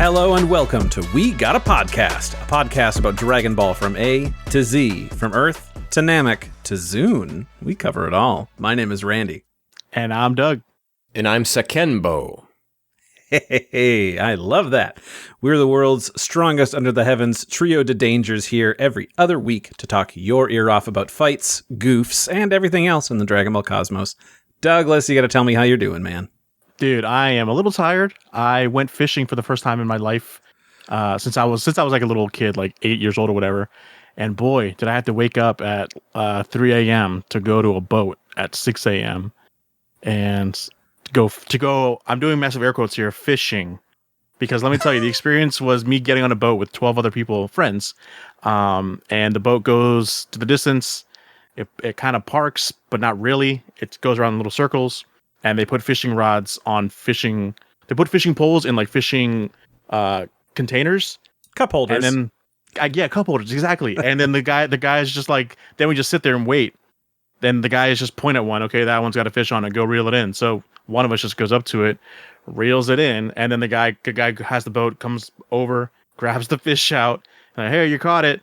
Hello and welcome to We Got a podcast about Dragon Ball from A to Z, from Earth to Namek to Zune. We cover it all. My name is Randy. And I'm Doug. And I'm Sakenbo. Hey, I love that. We're the world's strongest under the heavens trio de dangers here every other week to talk your ear off about fights, goofs, and everything else in the Dragon Ball cosmos. Douglas, you got to tell me how you're doing, man. Dude, I am a little tired. I went fishing for the first time in my life since I was like a little kid, like 8 years old or whatever. And boy, did I have to wake up at 3 a.m. to go to a boat at 6 a.m. and go. I'm doing massive air quotes here, fishing, because let me tell you, the experience was me getting on a boat with 12 other people, friends, and the boat goes to the distance. It kind of parks, but not really. It goes around in little circles. And they put fishing rods on fishing. They put fishing poles in like fishing containers, Cup holders. and then cup holders, exactly. And then the guy's just like, then we just sit there and wait. Then the guy is just point at one. Okay, that one's got a fish on it. Go reel it in. So one of us just goes up to it, reels it in, and then the guy who has the boat comes over, grabs the fish out, and hey, you caught it.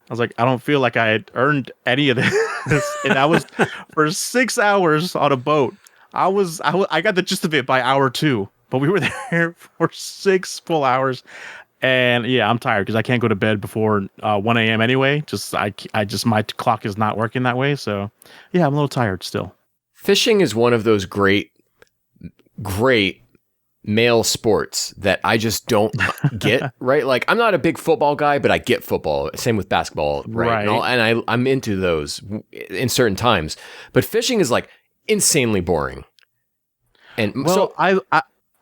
I was like, I don't feel like I had earned any of this, and that was for 6 hours on a boat. I got the gist of it by hour 2, but we were there for 6 full hours, and yeah, I'm tired because I can't go to bed before 1 a.m. anyway. My clock is not working that way, so yeah, I'm a little tired still. Fishing is one of those great male sports that I just don't get, right? Like, I'm not a big football guy, but I get football. Same with basketball, right? I'm into those in certain times, but fishing is like insanely boring. And well, so I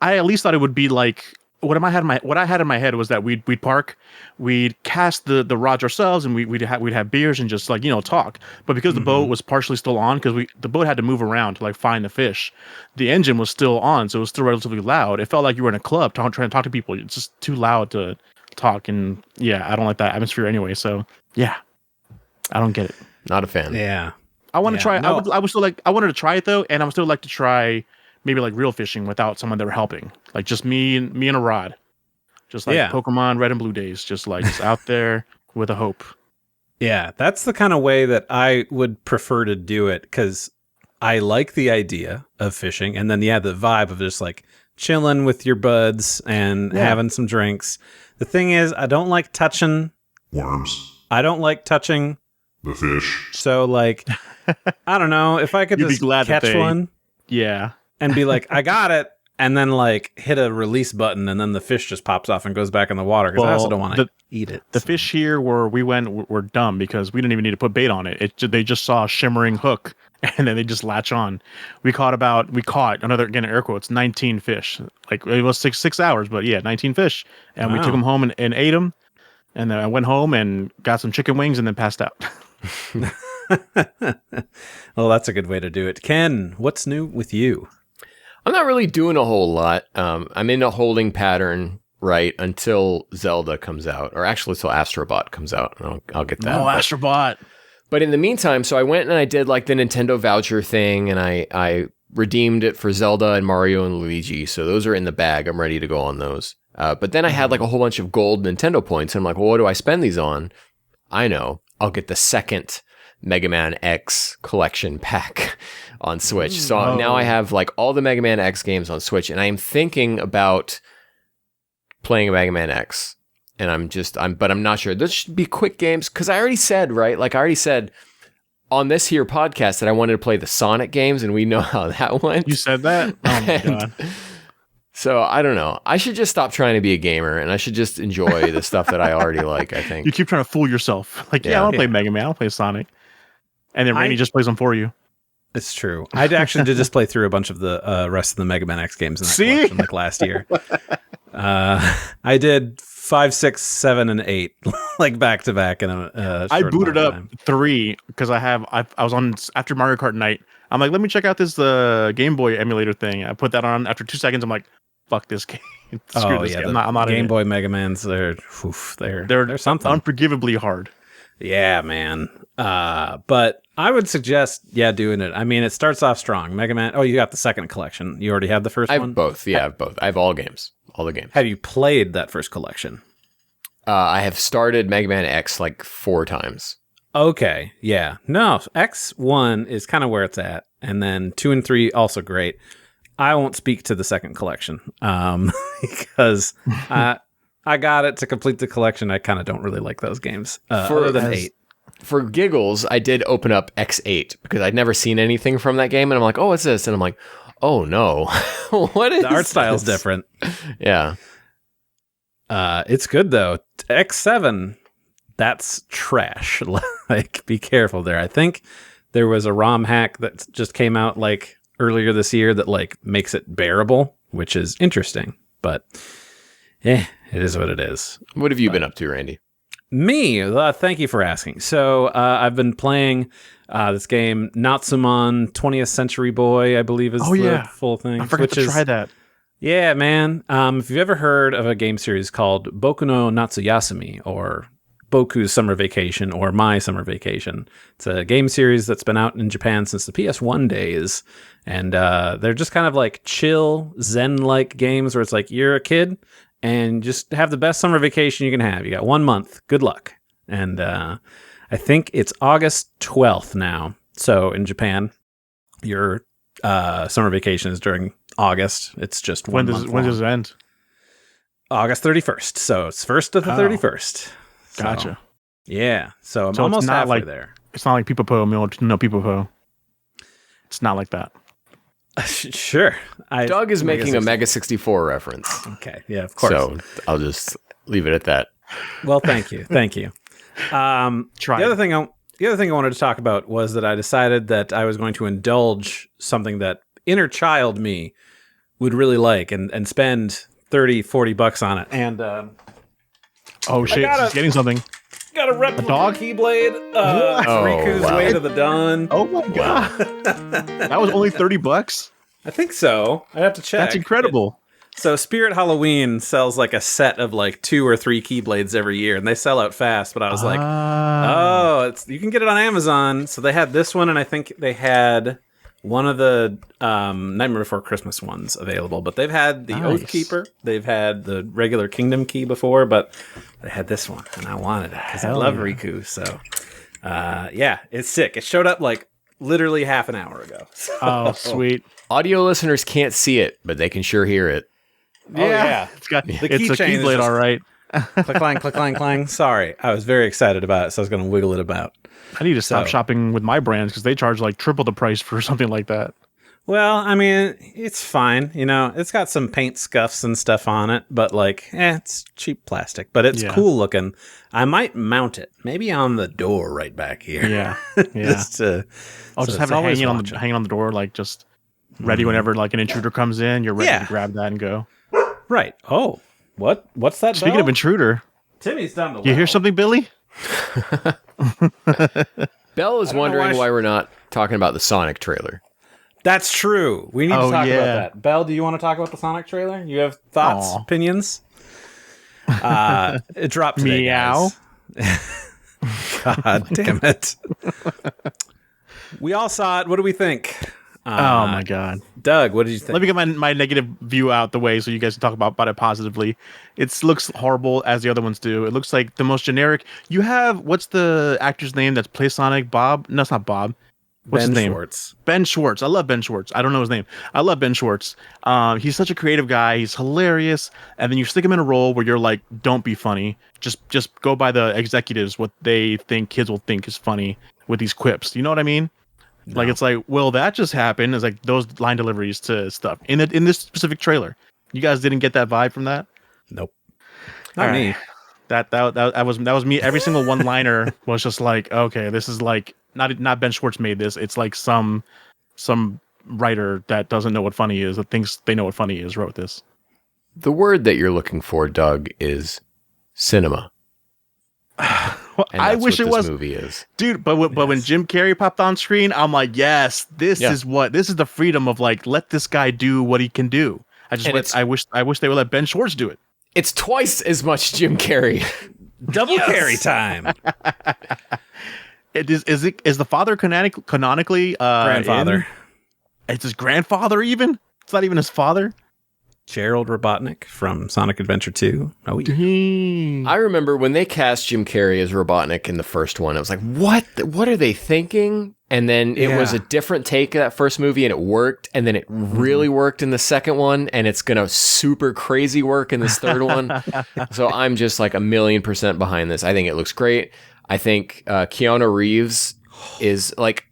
at least thought it would be like what I had in my head was that we'd park, we'd cast the rods ourselves, and we'd have beers and just like, talk. But because the boat was partially still on, because the boat had to move around to like find the fish, the engine was still on, so it was still relatively loud. It felt like you were in a club trying to talk to people. It's just too loud to talk, and yeah, I don't like that atmosphere anyway. So yeah, I don't get it. Not a fan. Yeah. I want to try. No. I wanted to try it though, and I would still like to try maybe like real fishing without someone that were helping, like just me and a rod, just like Pokemon Red and Blue days, just out there with a hope. Yeah, that's the kind of way that I would prefer to do it, because I like the idea of fishing, and then the vibe of just like chilling with your buds and having some drinks. The thing is, I don't like touching worms. I don't like touching the fish. So like, I don't know if I could just catch one. Yeah. And be like, I got it, and then like hit a release button, and then the fish just pops off and goes back in the water, because I also don't want to eat it. The fish here where we went were dumb because we didn't even need to put bait on it. They just saw a shimmering hook, and then they just latch on. We caught another, again, air quotes, 19 fish. Like, it was 6 hours, but yeah, 19 fish. And we took them home and ate them. And then I went home and got some chicken wings and then passed out. Well, that's a good way to do it. Ken, what's new with you? I'm not really doing a whole lot. I'm in a holding pattern, right, until Zelda comes out, or actually until Astrobot comes out. I'll get that. Oh, Astrobot. But in the meantime, so I went and I did like the Nintendo voucher thing, and I redeemed it for Zelda and Mario and Luigi. So those are in the bag. I'm ready to go on those. But then I had like a whole bunch of gold Nintendo points. And I'm like, well, what do I spend these on? I know. I'll get the second Mega Man X collection pack on Switch. So now I have like all the Mega Man X games on Switch, and I am thinking about playing a Mega Man X. And but I'm not sure. This should be quick games, because I already said, right? Like, I already said on this here podcast that I wanted to play the Sonic games, and we know how that went. You said that? Oh my God. So I don't know. I should just stop trying to be a gamer, and I should just enjoy the stuff that I already like, I think. You keep trying to fool yourself. Like, I want to play Mega Man. I'll play Sonic. And then Randy just plays them for you. It's true. I actually did just play through a bunch of the rest of the Mega Man X games in that collection, like last year. I did 5, 6, 7, and 8 like back to back in a I booted up 3 because I was on after Mario Kart night. I'm like, let me check out this Game Boy emulator thing. I put that on. After 2 seconds, I'm like, fuck this game. Screw this game. I'm not Game Boy Mega Mans, they're something. Unforgivably hard. Yeah, man. But I would suggest, doing it. I mean, it starts off strong. Mega Man. Oh, you got the second collection. You already have the first I one? have both. Yeah, I have both. I have all games. All the games. Have you played that first collection? I have started Mega Man X like 4 times. Okay. Yeah. No, X1 is kind of where it's at. And then 2 and 3 also great. I won't speak to the second collection because I got it to complete the collection. I kind of don't really like those games other than 8. For giggles, I did open up X8 because I'd never seen anything from that game. And I'm like, oh, what's this? And I'm like, oh, no. What is the art style's this? different. Yeah. It's good, though. X7, that's trash. Like, be careful there. I think there was a ROM hack that just came out like earlier this year that like makes it bearable, which is interesting. But it is what it is. What have you been up to, Randy? Me, thank you for asking. So I've been playing this game, Natsumon 20th Century Boy, I believe is the full thing. I forgot to try that. Yeah, man. If you've ever heard of a game series called Boku no Natsuyasumi or Boku's Summer Vacation or My Summer Vacation, it's a game series that's been out in Japan since the PS1 days. And they're just kind of like chill, zen-like games where it's like you're a kid and just have the best summer vacation you can have. You got 1 month. Good luck. And I think it's August 12th now. So in Japan, your summer vacation is during August. It's just when does it end? August 31st. So it's 1st to the 31st. Gotcha. Yeah. So I'm almost halfway there. It's not like Pipopo, no Pipopo. It's not like that. Sure. Doug is making a Mega 64 reference. Okay. Yeah, of course. So I'll just leave it at that. Well, thank you. Thank you. The other thing I wanted to talk about was that I decided that I was going to indulge something that inner child me would really like and spend $30-$40 on it. And oh shit, he's getting something. Got a replica dog? Keyblade. Riku's wow. Way to the Dawn. Oh my god. That was only $30? I think so. I'd have to check. That's incredible. So Spirit Halloween sells like a set of like 2 or 3 Keyblades every year, and they sell out fast. But I was like, you can get it on Amazon. So they had this one, and I think they had one of the Nightmare Before Christmas ones available. But they've had the Oath Keeper. They've had the regular Kingdom Key before, but they had this one, and I wanted it because I love Riku. So it's sick. It showed up like literally half an hour ago. So. Oh, sweet. Audio listeners can't see it, but they can sure hear it. Yeah. It's a keychain Keyblade, all right. Click, clang, click, clang, clang. Sorry. I was very excited about it, so I was going to wiggle it about. I need to stop shopping with my brands because they charge like triple the price for something like that. Well, I mean, it's fine. You know, it's got some paint scuffs and stuff on it, but like, it's cheap plastic, but it's cool looking. I might mount it, maybe on the door right back here. Yeah. just have it hanging on the door, like just ready whenever like an intruder comes in. You're ready to grab that and go. Right. Oh, what's that? Speaking bell? of intruder, Timmy's down the you hear something, Billy? Belle is wondering why we're not talking about the Sonic trailer. That's true. We need to talk about that. Belle, do you want to talk about the Sonic trailer? You have thoughts, opinions? It dropped today, Meow. God damn it. We all saw it. What do we think? Oh my god. Doug, what did you think? Let me get my negative view out the way so you guys can talk about it positively. It looks horrible as the other ones do. It looks like the most generic. You have, what's the actor's name that's plays Sonic? Bob? No, it's not Bob. What's his name? Schwartz. Ben Schwartz. I love Ben Schwartz. I don't know his name. I love Ben Schwartz. He's such a creative guy. He's hilarious. And then you stick him in a role where you're like, don't be funny. Just go by the executives, what they think kids will think is funny with these quips. You know what I mean? No. Like, it's like, well, that just happened. It's like those line deliveries to stuff in this specific trailer. You guys didn't get that vibe from that? Nope. Not me. That was me. Every single one liner was just like, okay, this is like not Ben Schwartz made this. It's like some writer that doesn't know what funny is, that thinks they know what funny is, wrote this. The word that you're looking for, Doug, is cinema. Well, I wish it was. Movie is, dude. But when Jim Carrey popped on screen, I'm like, yes, this is the freedom of like, let this guy do what he can do. I wish they would let Ben Schwartz do it. It's twice as much Jim Carrey. Double carry time. Is the father canonically Grandfather. It's his grandfather even? It's not even his father? Gerald Robotnik from Sonic Adventure 2. Oh, yeah. Dang. I remember when they cast Jim Carrey as Robotnik in the first one, I was like, what? What are they thinking? And then it was a different take of that first movie, and it worked. And then it really worked in the second one, and it's going to super crazy work in this third one. So I'm just like 1,000,000% behind this. I think it looks great. I think Keanu Reeves is like,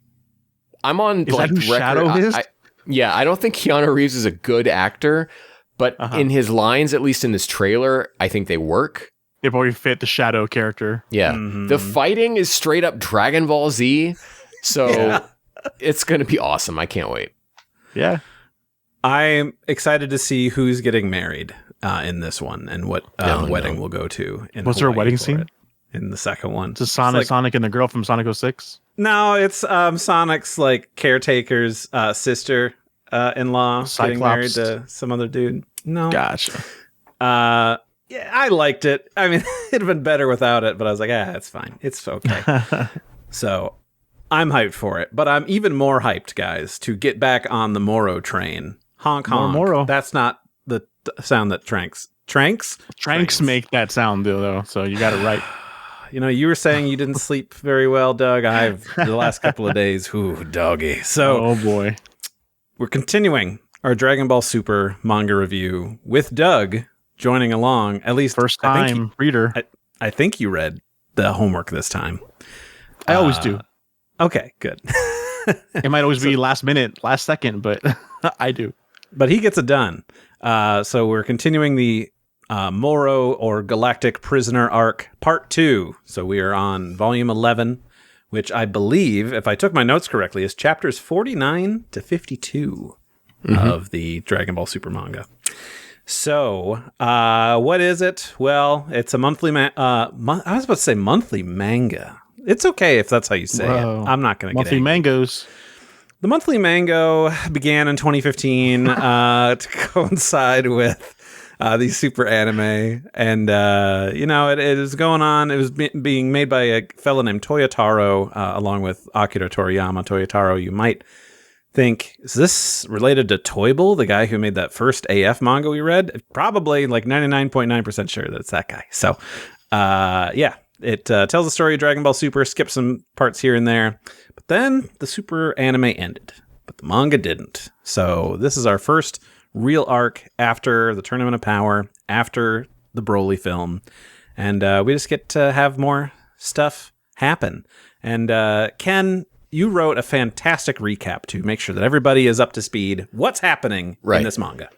I'm on Is like that who record. Shadow is? I don't think Keanu Reeves is a good actor, but in his lines, at least in this trailer, I think they work. It probably fit the Shadow character. Yeah. The fighting is straight up Dragon Ball Z. So it's going to be awesome. I can't wait. Yeah. I'm excited to see who's getting married in this one and what wedding we'll go to. Was there a wedding scene? In the second one. It's Sonic and the girl from Sonic 06? No, it's Sonic's like caretaker's sister in-law getting married to some other dude. No. Gotcha. Yeah, I liked it. I mean, it'd have been better without it, but I was like, it's fine. It's okay. So I'm hyped for it, but I'm even more hyped, guys, to get back on the Moro train. Honk, honk. Moro. That's not the sound that Tranks make that sound, though, so you got it right. You know, you were saying you didn't sleep very well, Doug. I've the last couple of days. Ooh, doggy. So, oh boy, we're continuing our Dragon Ball Super manga review with Doug joining along. At least first time reader. I think you read the homework this time. I always do. Okay, good. It might always be last minute, last second, but I do. But he gets it done. So we're continuing the Moro or Galactic Prisoner Arc Part 2. So we are on Volume 11, which I believe, if I took my notes correctly, is chapters 49 to 52 of the Dragon Ball Super manga. So, what is it? Well, it's a monthly I was about to say monthly manga. It's okay if that's how you say it. I'm not going to get monthly mangoes. The monthly mango began in 2015 to coincide with the super anime, and it is going on. It was being made by a fellow named Toyotaro, along with Akira Toriyama. Toyotaro, you might think, is this related to Toyble, the guy who made that first AF manga we read? Probably, like 99.9% sure that it's that guy. So, it tells the story of Dragon Ball Super, skips some parts here and there, but then the super anime ended, but the manga didn't. So this is our first real arc after the Tournament of Power, after the Broly film, and we just get to have more stuff happen. And Ken, you wrote a fantastic recap to make sure that everybody is up to speed. What's happening in this manga?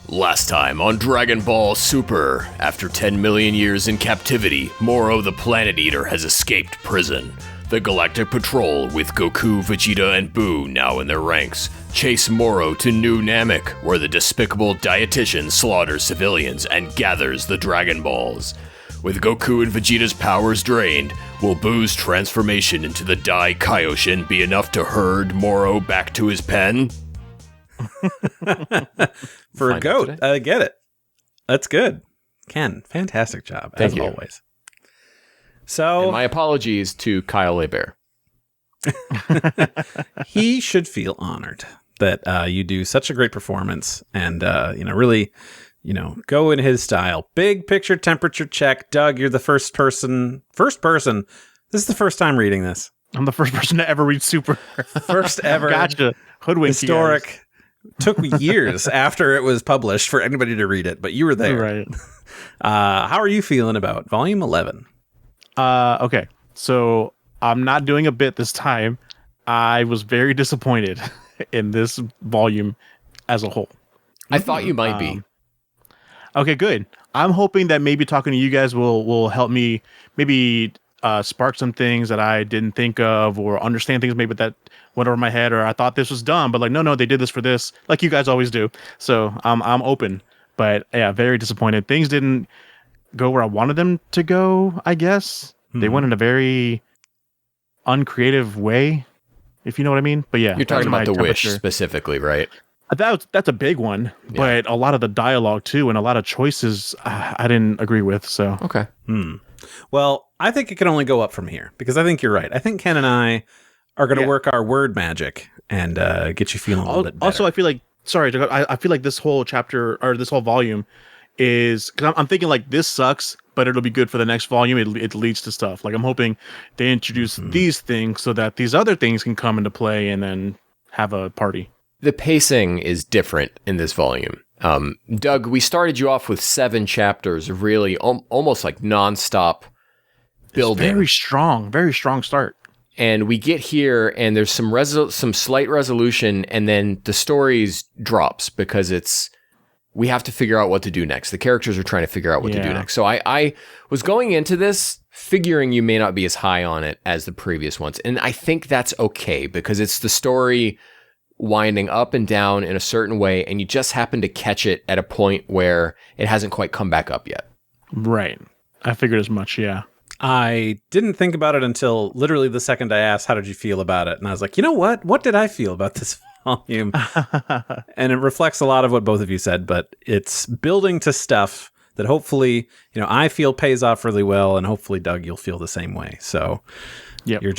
Last time on Dragon Ball Super, after 10 million years in captivity, Moro the Planet Eater has escaped prison. The Galactic Patrol, with Goku, Vegeta, and Buu now in their ranks, chase Moro to New Namek, where the despicable dietitian slaughters civilians and gathers the Dragon Balls. With Goku and Vegeta's powers drained, will Buu's transformation into the Dai Kaioshin be enough to herd Moro back to his pen? For a goat, I get it. That's good. Ken, fantastic job, Thank as you. always. So, and my apologies to Kyle LeBear. He should feel honored that you do such a great performance and, really, go in his style. Big picture temperature check. Doug, you're the first person. This is the first time reading this. I'm the first person to ever read Super. First ever. Gotcha. Hoodwink. Historic. Took years after it was published for anybody to read it, but you were there. Right. How are you feeling about Volume 11? Okay. So I'm not doing a bit this time. I was very disappointed in this volume as a whole. I thought you might be. Okay, good. I'm hoping that maybe talking to you guys will help me maybe spark some things that I didn't think of, or understand things maybe that went over my head, or I thought this was dumb, but like, no, they did this for this, like you guys always do. So I'm open, but yeah, very disappointed. Things didn't go where I wanted them to go, I guess. They went in a very uncreative way, if you know what I mean. But yeah, you're talking about the temperature. Wish specifically, right? That's a big one, but a lot of the dialogue too, and a lot of choices I didn't agree with. So okay. Well, I think it can only go up from here because I think you're right. I think Ken and I are going to Yeah. work our word magic and get you feeling a little bit better. Also, I feel like I feel like this whole chapter or this whole volume is because I'm thinking like this sucks, but it'll be good for the next volume. It leads to stuff. Like I'm hoping they introduce these things so that these other things can come into play and then have a party. The pacing is different in this volume. Doug, we started you off with 7 chapters of really almost like nonstop building. It's very strong start. And we get here, and there's some slight resolution, and then the stories drops because we have to figure out what to do next. The characters are trying to figure out what to do next. So I was going into this figuring you may not be as high on it as the previous ones, and I think that's okay because it's the story winding up and down in a certain way, and you just happen to catch it at a point where it hasn't quite come back up yet. Right. I figured as much. Yeah. I didn't think about it until literally the second I asked, how did you feel about it? And I was like, you know what? What did I feel about this volume? And it reflects a lot of what both of you said, but it's building to stuff that hopefully, I feel pays off really well. And hopefully, Doug, you'll feel the same way. So you're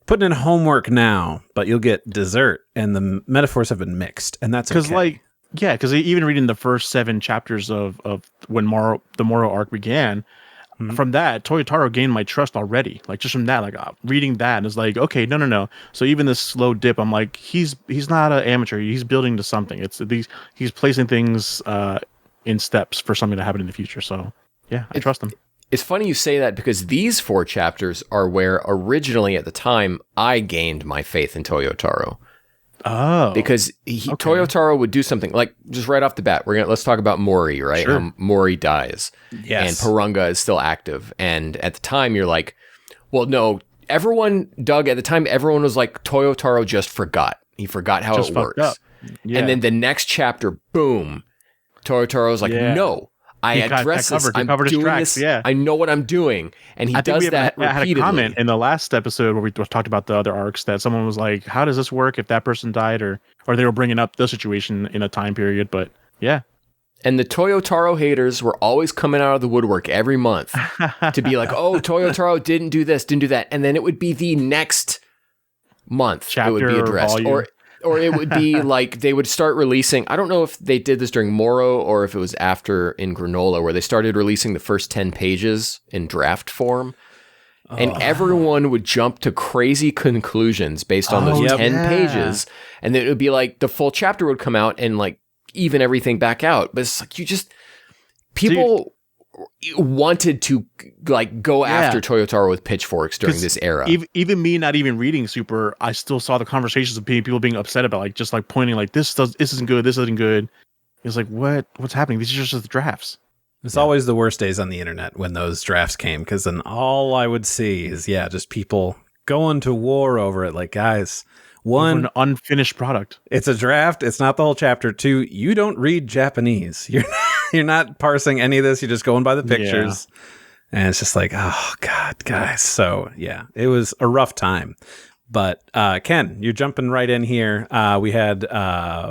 putting in homework now, but you'll get dessert. And the metaphors have been mixed. And that's okay. Because even reading the first 7 chapters of when the Moro Arc began, from that, Toyotaro gained my trust already. Like just from that, like reading that is like, okay, no. So even this slow dip, I'm like, he's not an amateur. He's building to something. He's placing things in steps for something to happen in the future. So yeah, I trust him. It's funny you say that because these 4 chapters are where originally at the time I gained my faith in Toyotaro. Oh, because Toyotaro would do something like just right off the bat. Let's talk about Mori, right? Sure. Mori dies, yes, and Purunga is still active. And at the time, you're like, well, no. Everyone, Doug, at the time, everyone was like, Toyotaro just forgot. He forgot how it works. Yeah. And then the next chapter, boom, Toyotaro's like, no. I address this. I'm doing this. Yeah. I know what I'm doing, and he does that repeatedly. I had a comment in the last episode where we talked about the other arcs that someone was like, "How does this work if that person died?" Or they were bringing up the situation in a time period. But yeah, and the Toyotaro haters were always coming out of the woodwork every month to be like, "Oh, Toyotaro didn't do this, didn't do that," and then it would be the next month chapter it would be addressed, or it would be like they would start releasing. I don't know if they did this during Moro or if it was after in Granola, where they started releasing the first 10 pages in draft form. And everyone would jump to crazy conclusions based on those 10 pages. And then it would be like the full chapter would come out and like even everything back out. But it's like people wanted to like go after Toyotaro with pitchforks during this era. Even me not even reading Super, I still saw the conversations of people being upset about like just like pointing like this isn't good, this isn't good. It's like what's happening? These are just the drafts. It's always the worst days on the internet when those drafts came, because then all I would see is just people going to war over it. Like, guys, one, an unfinished product. It's a draft. It's not the whole chapter. 2, you don't read Japanese. You're not parsing any of this. You're just going by the pictures. Yeah. And it's just like, oh, God, guys. So, yeah, it was a rough time. But, Ken, you're jumping right in here. We had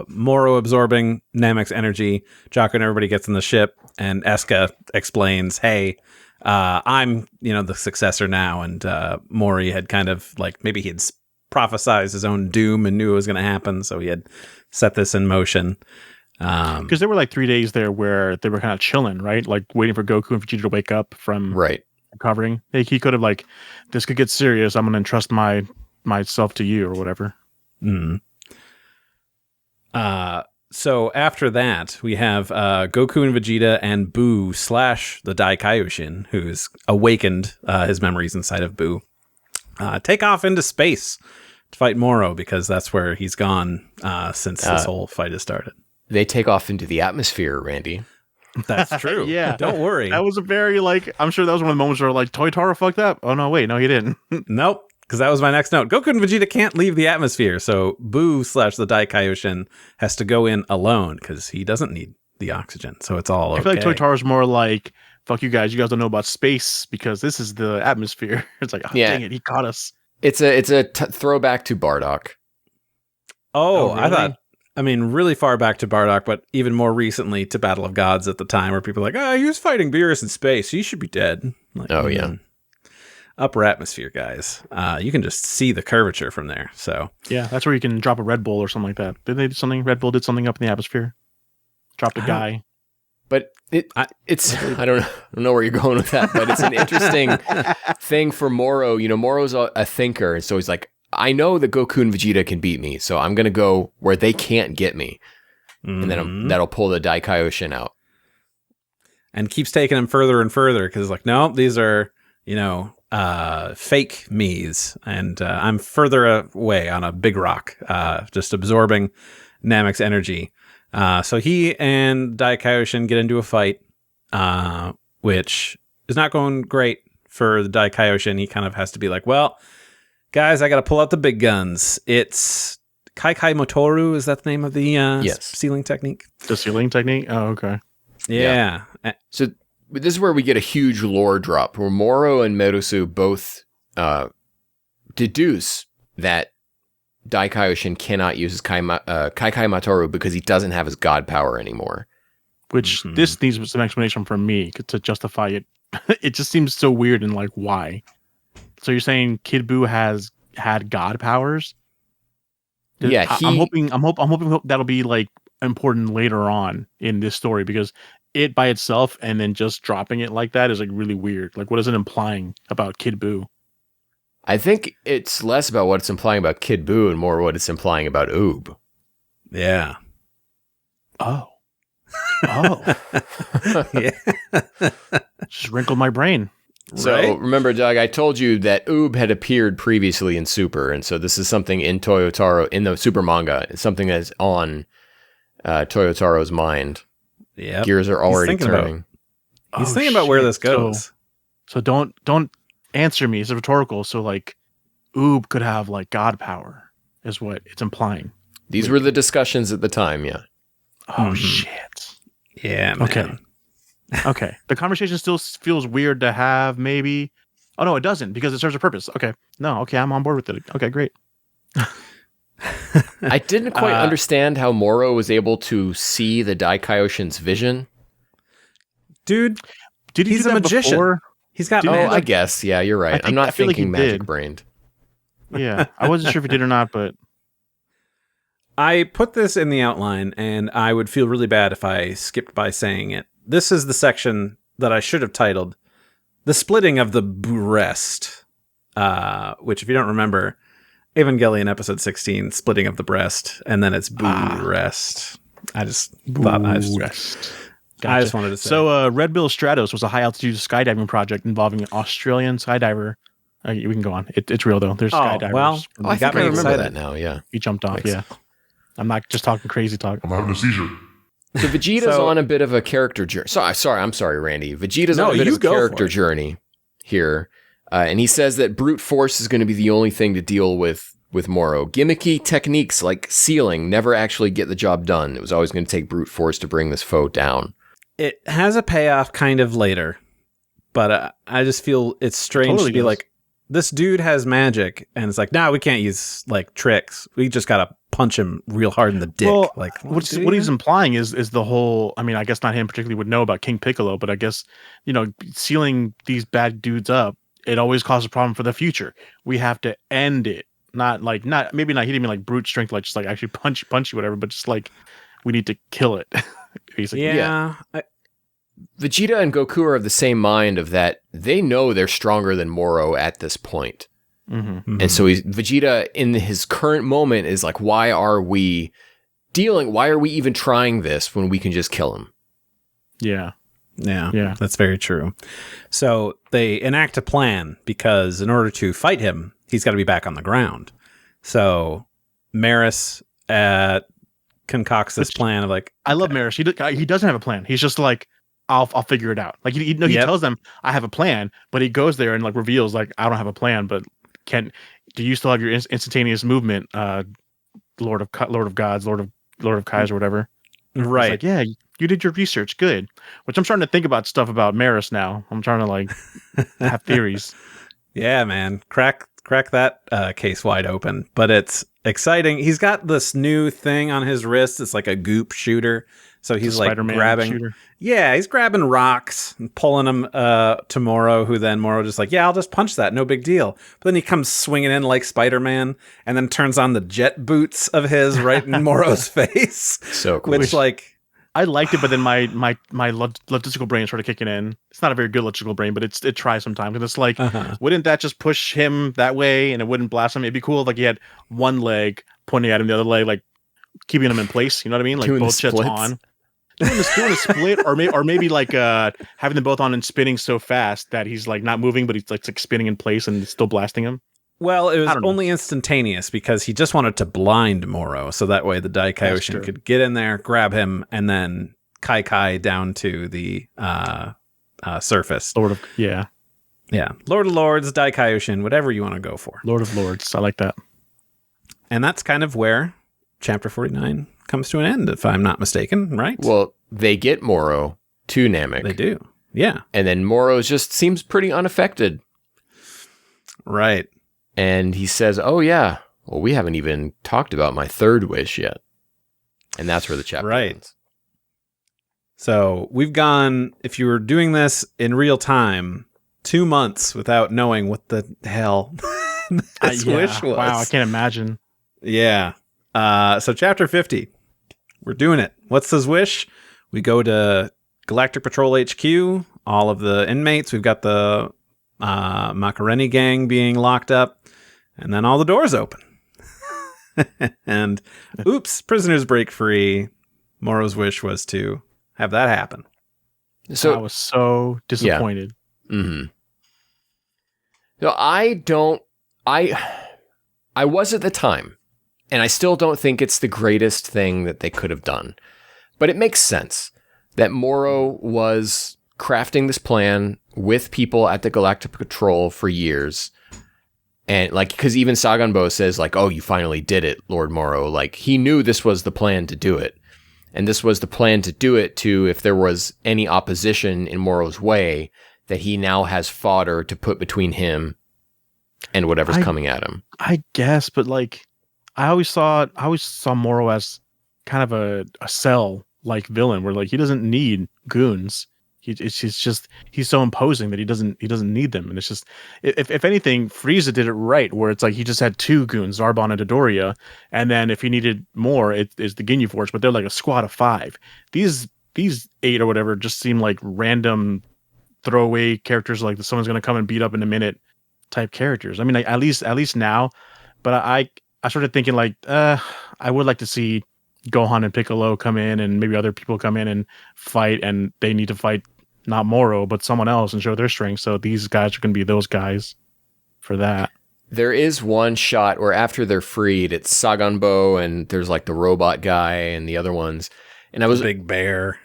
Moro absorbing Namek's energy. Jocko and everybody gets in the ship. And Eska explains, hey, I'm, the successor now. And Mori had kind of like, maybe he had prophesized his own doom and knew it was going to happen. So he had set this in motion. Because there were like 3 days there where they were kind of chilling, right? Like waiting for Goku and Vegeta to wake up from recovering. Hey, he could have like, this could get serious. I'm going to entrust myself to you or whatever. So after that, we have Goku and Vegeta and Boo / the Dai Kaioshin, who's awakened his memories inside of Boo, take off into space to fight Moro, because that's where he's gone since this whole fight has started. They take off into the atmosphere, Randy. That's true. Yeah. Don't worry. That was a very, I'm sure that was one of the moments where, Toyotaro fucked up. Oh, no, wait. No, he didn't. Nope. Because that was my next note. Goku and Vegeta can't leave the atmosphere. So Boo / the Dai Kaioshin has to go in alone because he doesn't need the oxygen. So it's all okay. I feel like Toyotaro's more like, fuck you guys. You guys don't know about space because this is the atmosphere. It's like, dang it. He caught us. It's a throwback to Bardock. Oh, really? I thought... really far back to Bardock, but even more recently to Battle of Gods at the time, where people are like, he was fighting Beerus in space. He should be dead. Like, yeah. upper atmosphere, guys. You can just see the curvature from there. So Yeah, that's where you can drop a Red Bull or something like that. Did they do something? Red Bull did something up in the atmosphere. Dropped a guy. But I don't know where you're going with that, but it's an interesting thing for Moro. You know, Moro's a thinker, so he's like, I know that Goku and Vegeta can beat me, so I'm gonna go where they can't get me, and then that'll pull the Daikaioshin out. And keeps taking him further and further because like, no, these are fake me's, and I'm further away on a big rock, just absorbing Namek's energy. So he and Daikaioshin get into a fight, which is not going great for the Daikaioshin. He kind of has to be like, well, guys, I got to pull out the big guns. It's Kaikai Motoru. Is that the name of the sealing technique? The sealing technique? Oh, okay. Yeah. So this is where we get a huge lore drop where Moro and Merusu both deduce that Daikaioshin cannot use his Kaikai Matoru because he doesn't have his god power anymore. Which this needs some explanation from me to justify it. It just seems so weird and like, why? So you're saying Kid Buu has had god powers? Yeah, I'm hoping that'll be like important later on in this story, because it by itself and then just dropping it like that is like really weird. Like, what is it implying about Kid Buu? I think it's less about what it's implying about Kid Buu and more what it's implying about Oob. Yeah. Oh. Yeah. Just wrinkled my brain. So remember, Doug, I told you that Oob had appeared previously in Super, and so this is something in Toyotaro, in the Super manga. It's something that's on Toyotaro's mind. Yeah. Gears are already turning. He's thinking about where this goes. So don't answer me. It's rhetorical. So like, Oob could have like god power, is what it's implying. These were the discussions at the time, yeah. Oh shit. Yeah, man. Okay. Okay. The conversation still feels weird to have, maybe. Oh no, it doesn't, because it serves a purpose. Okay. No, okay, I'm on board with it. Okay, great. I didn't quite understand how Moro was able to see the Daikaioshin's vision. Dude, he's a magician. Before? He's got I guess. Yeah, you're right. I'm not thinking magic brained. Yeah. I wasn't sure if he did or not, but I put this in the outline, and I would feel really bad if I skipped by saying it. This is the section that I should have titled The Splitting of the Breast, which, if you don't remember, Evangelion episode 16, Splitting of the Breast, and then it's Breast. I just thought I just wanted to say. So Red Bill Stratos was a high-altitude skydiving project involving an Australian skydiver. We can go on. It's real, though. There's skydivers. Well, I think I remember that now, yeah. He jumped off, yeah. I'm not just talking crazy talk. I'm having a seizure. So Vegeta's on a bit of a character journey. I'm sorry, Randy. Vegeta's on a bit of a character journey here. And he says that brute force is going to be the only thing to deal with Moro. Gimmicky techniques like sealing never actually get the job done. It was always going to take brute force to bring this foe down. It has a payoff kind of later, but I just feel it's strange to be like, this dude has magic, and it's like, nah, we can't use like tricks. We just gotta punch him real hard in the dick. Well, like, what he's implying is the whole. I mean, I guess not him particularly would know about King Piccolo, but I guess sealing these bad dudes up, it always causes a problem for the future. We have to end it. Maybe not hitting me like brute strength, like just like actually punch you, whatever, but just like we need to kill it. Basically. Yeah. Vegeta and Goku are of the same mind of that they know they're stronger than Moro at this point. Mm-hmm. And so Vegeta in his current moment is like, why are we even trying this when we can just kill him? Yeah, that's very true. So they enact a plan because in order to fight him, he's got to be back on the ground. So Merus concocts this plan of like, I love Merus. He doesn't have a plan. He's just like, I'll figure it out. Like he tells them I have a plan, but he goes there and like reveals like, I don't have a plan, but do you still have your instantaneous movement, Lord of Gods, Lord of Kais or whatever? Right. Like, yeah, you did your research, good. Which I'm starting to think about stuff about Merus now. I'm trying to like have theories. Yeah, man, crack Crack that case wide open. But it's exciting. He's got this new thing on his wrist. It's like a goop shooter. So he's like Spider-Man grabbing. shooter. Yeah, he's grabbing rocks and pulling them to Moro, who then Moro just like, yeah, I'll just punch that. No big deal. But then he comes swinging in like Spider-Man and then turns on the jet boots of his right in Moro's face. So cool. Which like... I liked it, but then my logistical brain started kicking in. It's not a very good logistical brain, but it tries sometimes. And it's like, wouldn't that just push him that way and it wouldn't blast him? It'd be cool if like he had one leg pointing at him, the other leg like keeping him in place. You know what I mean? Like doing both jets on. Doing a split, or maybe like having them both on and spinning so fast that he's like not moving, but he's like spinning in place and it's still blasting him. Well, it was only instantaneous because he just wanted to blind Moro, so that way the Daikaioshin could get in there, grab him, and then Kai down to the surface. Lord of Lord of Lords, Daikaioshin, whatever you want to go for. Lord of Lords, I like that. And that's kind of where Chapter 49 comes to an end, if I'm not mistaken, right? Well, they get Moro to Namek. They do, yeah. And then Moro just seems pretty unaffected. Right. And he says, oh, yeah, well, we haven't even talked about my third wish yet. And that's where the chapter ends. So we've gone, if you were doing this in real time, 2 months without knowing what the hell this wish was. Wow, I can't imagine. Yeah. So chapter 50, we're doing it. What's his wish? We go to Galactic Patrol HQ, all of the inmates. We've got the Macareni gang being locked up. And then all the doors open. And oops, prisoners break free. Moro's wish was to have that happen. So I was so disappointed. Yeah. Mm-hmm. No, I was at the time, and I still don't think it's the greatest thing that they could have done. But it makes sense that Moro was crafting this plan with people at the Galactic Patrol for years. And like, because even Saganbo says like, oh, you finally did it, Lord Moro. Like he knew this was the plan to do it. And this was the plan to do it to, if there was any opposition in Moro's way, that he now has fodder to put between him and whatever's coming at him. I guess, but like, I always saw Moro as kind of a cell-like villain where like he doesn't need goons. He's so imposing that he doesn't need them, and it's just if anything, Frieza did it right, where it's like he just had 2 goons, Zarbon and Dodoria, and then if he needed more, it is the Ginyu Force, but they're like a squad of 5. These 8 or whatever just seem like random throwaway characters, like someone's gonna come and beat up in a minute type characters. I mean, like, at least now, but I started thinking like I would like to see Gohan and Piccolo come in, and maybe other people come in and fight, and they need to fight not Moro, but someone else and show their strength. So these guys are going to be those guys for that. There is one shot where after they're freed, it's Saganbo and there's like the robot guy and the other ones. And I was Big Bear.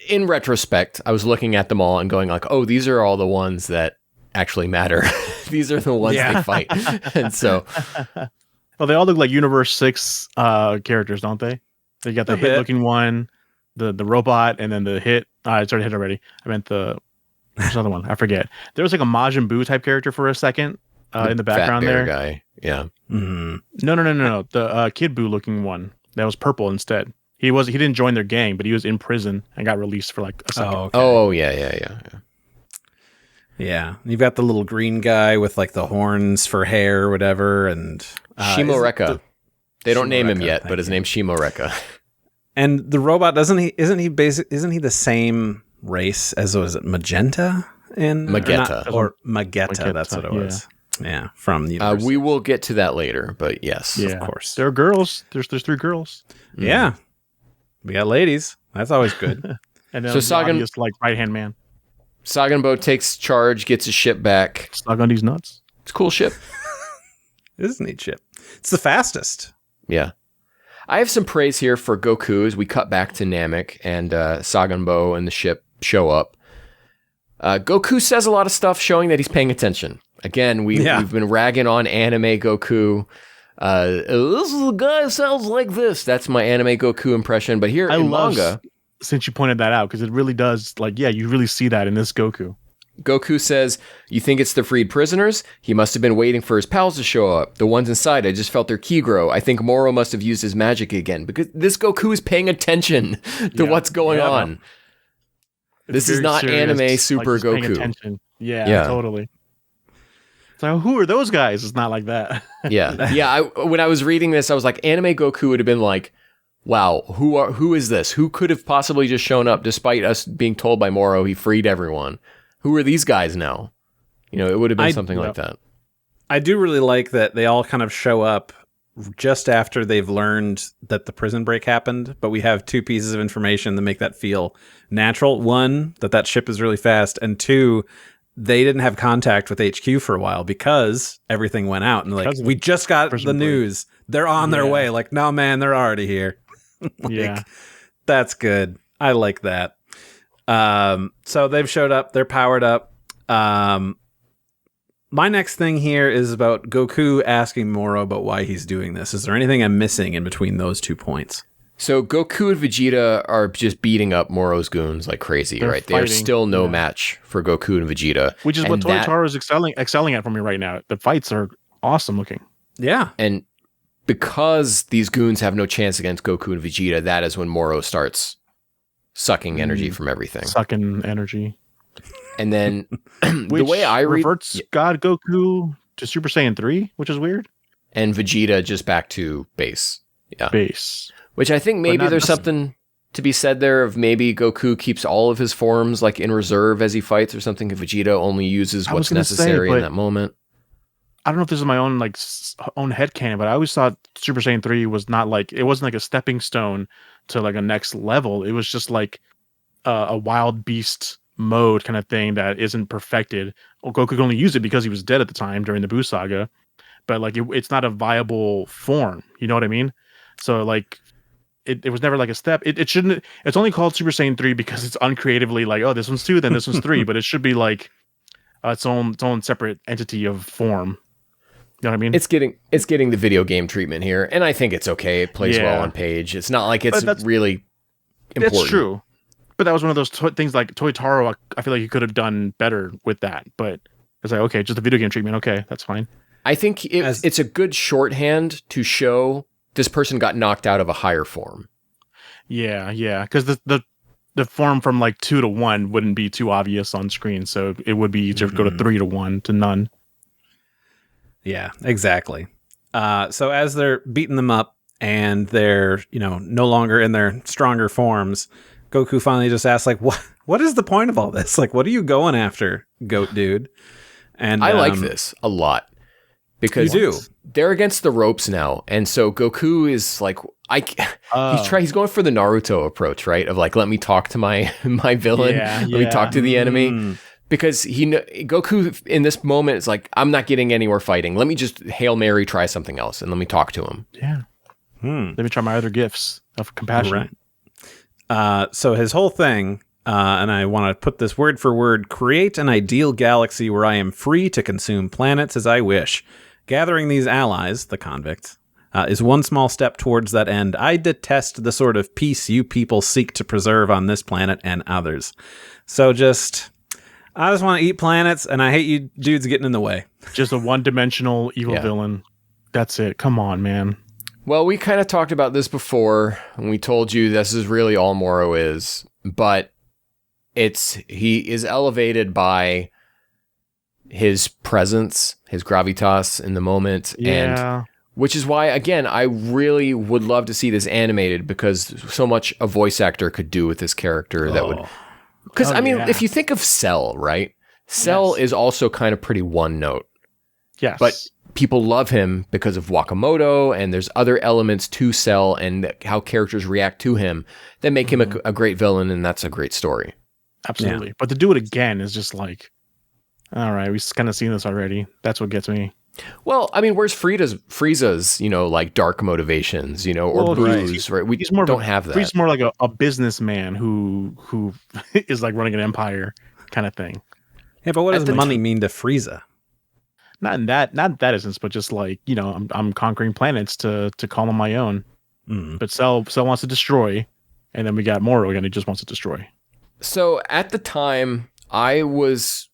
In retrospect, I was looking at them all and going like, oh, these are all the ones that actually matter. These are the ones they fight. And so, well, they all look like Universe 6 characters, don't they? They got the hit looking one, the robot, and then the hit. I started hit already. I meant there's another one. I forget. There was like a Majin Buu type character for a second in the background fat bear there. Guy. Yeah. Mm-hmm. No. The Kid Buu looking one that was purple instead. He didn't join their gang, but he was in prison and got released for like a second. Oh, okay. Oh yeah. Yeah. You've got the little green guy with like the horns for hair or whatever, and Shimoreka. They don't name him yet, thank but his name's Shimoreka. And the robot, isn't he the same race as, was it Magenta in Magetta or Magetta? That's what it was. Yeah, from the universe. We will get to that later, but yes, of course. There are girls. There's 3 girls. Yeah, we got ladies. That's always good. And then so Sagan, just like right hand man. Saganbo takes charge, gets his ship back. Slug on these nuts. It's a cool ship. It is a neat ship. It's the fastest. Yeah. I have some praise here for Goku as we cut back to Namek and Saganbo and the ship show up. Goku says a lot of stuff showing that he's paying attention. Again, we've been ragging on anime Goku. This is the guy sounds like this. That's my anime Goku impression. But here in manga, since you pointed that out, because it really does, like, yeah, you really see that in this Goku. Goku says, "You think it's the freed prisoners? He must have been waiting for his pals to show up. The ones inside, I just felt their ki grow. I think Moro must have used his magic again." Because this Goku is paying attention to what's going on. This is not serious, anime Super like, paying Goku. attention. Yeah, totally. So who are those guys? It's not like that. Yeah. When I was reading this, I was like, anime Goku would have been like, wow, who is this? Who could have possibly just shown up despite us being told by Moro he freed everyone? Who are these guys now? It would have been something like that. I do really like that they all kind of show up just after they've learned that the prison break happened, but we have two pieces of information that make that feel natural. One, that ship is really fast, and two, they didn't have contact with HQ for a while because everything went out, and like, we just got the news. They're on their way. Like, no, man, they're already here. That's good. I like that. So they've showed up. They're powered up. My next thing here is about Goku asking Moro about why he's doing this. Is there anything I'm missing in between those 2 points? So Goku and Vegeta are just beating up Moro's goons like crazy, right? They're still no match for Goku and Vegeta. Which is what Toyotaro is excelling at for me right now. The fights are awesome looking. Yeah. And because these goons have no chance against Goku and Vegeta, that is when Moro starts sucking energy from everything. Sucking energy. And then the way I reverts God Goku to Super Saiyan 3, which is weird. And Vegeta just back to base. Yeah. Base. Which I think maybe there's something to be said there of maybe Goku keeps all of his forms like in reserve as he fights or something, and Vegeta only uses what's necessary in that moment. I don't know if this is my own own headcanon, but I always thought Super Saiyan 3 was not like, it wasn't like a stepping stone to like a next level. It was just like a wild beast mode kind of thing that isn't perfected. Well, Goku could only use it because he was dead at the time during the Buu saga, but like it's not a viable form. You know what I mean? So like it was never like a step. It shouldn't. It's only called Super Saiyan 3 because it's uncreatively like, oh, this one's 2, then this one's 3, but it should be like its own separate entity of form. You know what I mean? It's getting the video game treatment here, and I think it's okay. It plays well on page. It's not like it's really important. That's true. But that was one of those things like Toyotaro, I feel like he could have done better with that. But it's like, okay, just a video game treatment. Okay, that's fine. I think it's a good shorthand to show this person got knocked out of a higher form. Yeah. Because the form from like 2 to 1 wouldn't be too obvious on screen. So it would be easier to go to 3 to 1 to none. Yeah, exactly. So as they're beating them up and they're, no longer in their stronger forms, Goku finally just asks, like, what is the point of all this? Like, what are you going after, goat dude? And I like this a lot because they're against the ropes now. And so Goku is like, he's going for the Naruto approach, right? Of like, let me talk to my villain. Let me talk to the enemy. Because Goku in this moment is like, I'm not getting anywhere fighting. Let me just Hail Mary try something else and let me talk to him. Yeah. Let me try my other gifts of compassion. Right. So his whole thing, and I want to put this word for word, create an ideal galaxy where I am free to consume planets as I wish. Gathering these allies, the convicts, is one small step towards that end. I detest the sort of peace you people seek to preserve on this planet and others. So I just want to eat planets, and I hate you dudes getting in the way. Just a one-dimensional evil villain. That's it. Come on, man. Well, we kind of talked about this before, and we told you this is really all Moro is, but he is elevated by his presence, his gravitas in the moment, and which is why, again, I really would love to see this animated because so much a voice actor could do with this character that would. Because if you think of Cell, right? Cell is also kind of pretty one note. Yes, but people love him because of Wakamoto, and there's other elements to Cell and how characters react to him that make him a great villain, and that's a great story. Absolutely. But to do it again is just like, all right, we've kind of seen this already. That's what gets me. Well, I mean, where's Frieza's, like dark motivations, or Buu's, right? We don't have that. Frieza's more like a businessman who is like running an empire kind of thing. Yeah, but what does money mean to Frieza? Not in that instance, but just like, I'm conquering planets to call them my own. But Cell wants to destroy, and then we got Moro again, who just wants to destroy. So at the time, I was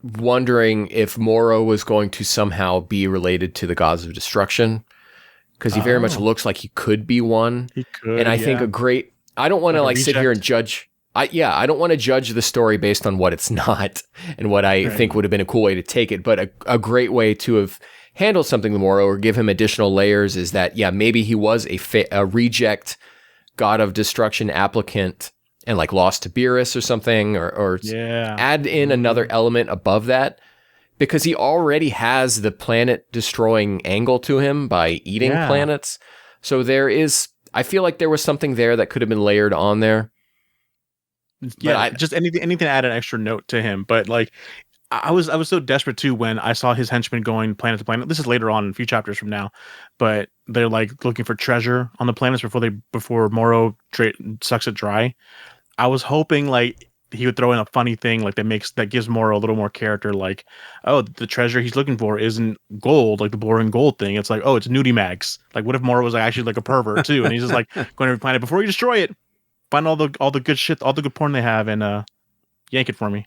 wondering if Moro was going to somehow be related to the gods of destruction, because he very much looks like he could be one. He could, and I think I don't want to like sit here and judge. I don't want to judge the story based on what it's not and what I think would have been a cool way to take it. But a great way to have handled something with Moro or give him additional layers is that, maybe he was a reject god of destruction applicant and like lost to Beerus or something, or add in another element above that, because he already has the planet destroying angle to him by eating planets. So I feel like there was something there that could have been layered on there. Yeah, just anything to add an extra note to him. But like, I was so desperate too when I saw his henchmen going planet to planet. This is later on, a few chapters from now, but they're like looking for treasure on the planets before Moro sucks it dry. I was hoping like he would throw in a funny thing like that gives Moro a little more character. Like, oh, the treasure he's looking for isn't gold, like the boring gold thing. It's like, oh, it's nudie mags. Like, what if Moro was actually like a pervert too, and he's just like going to every planet before you destroy it. Find all the good shit, all the good porn they have, and yank it for me.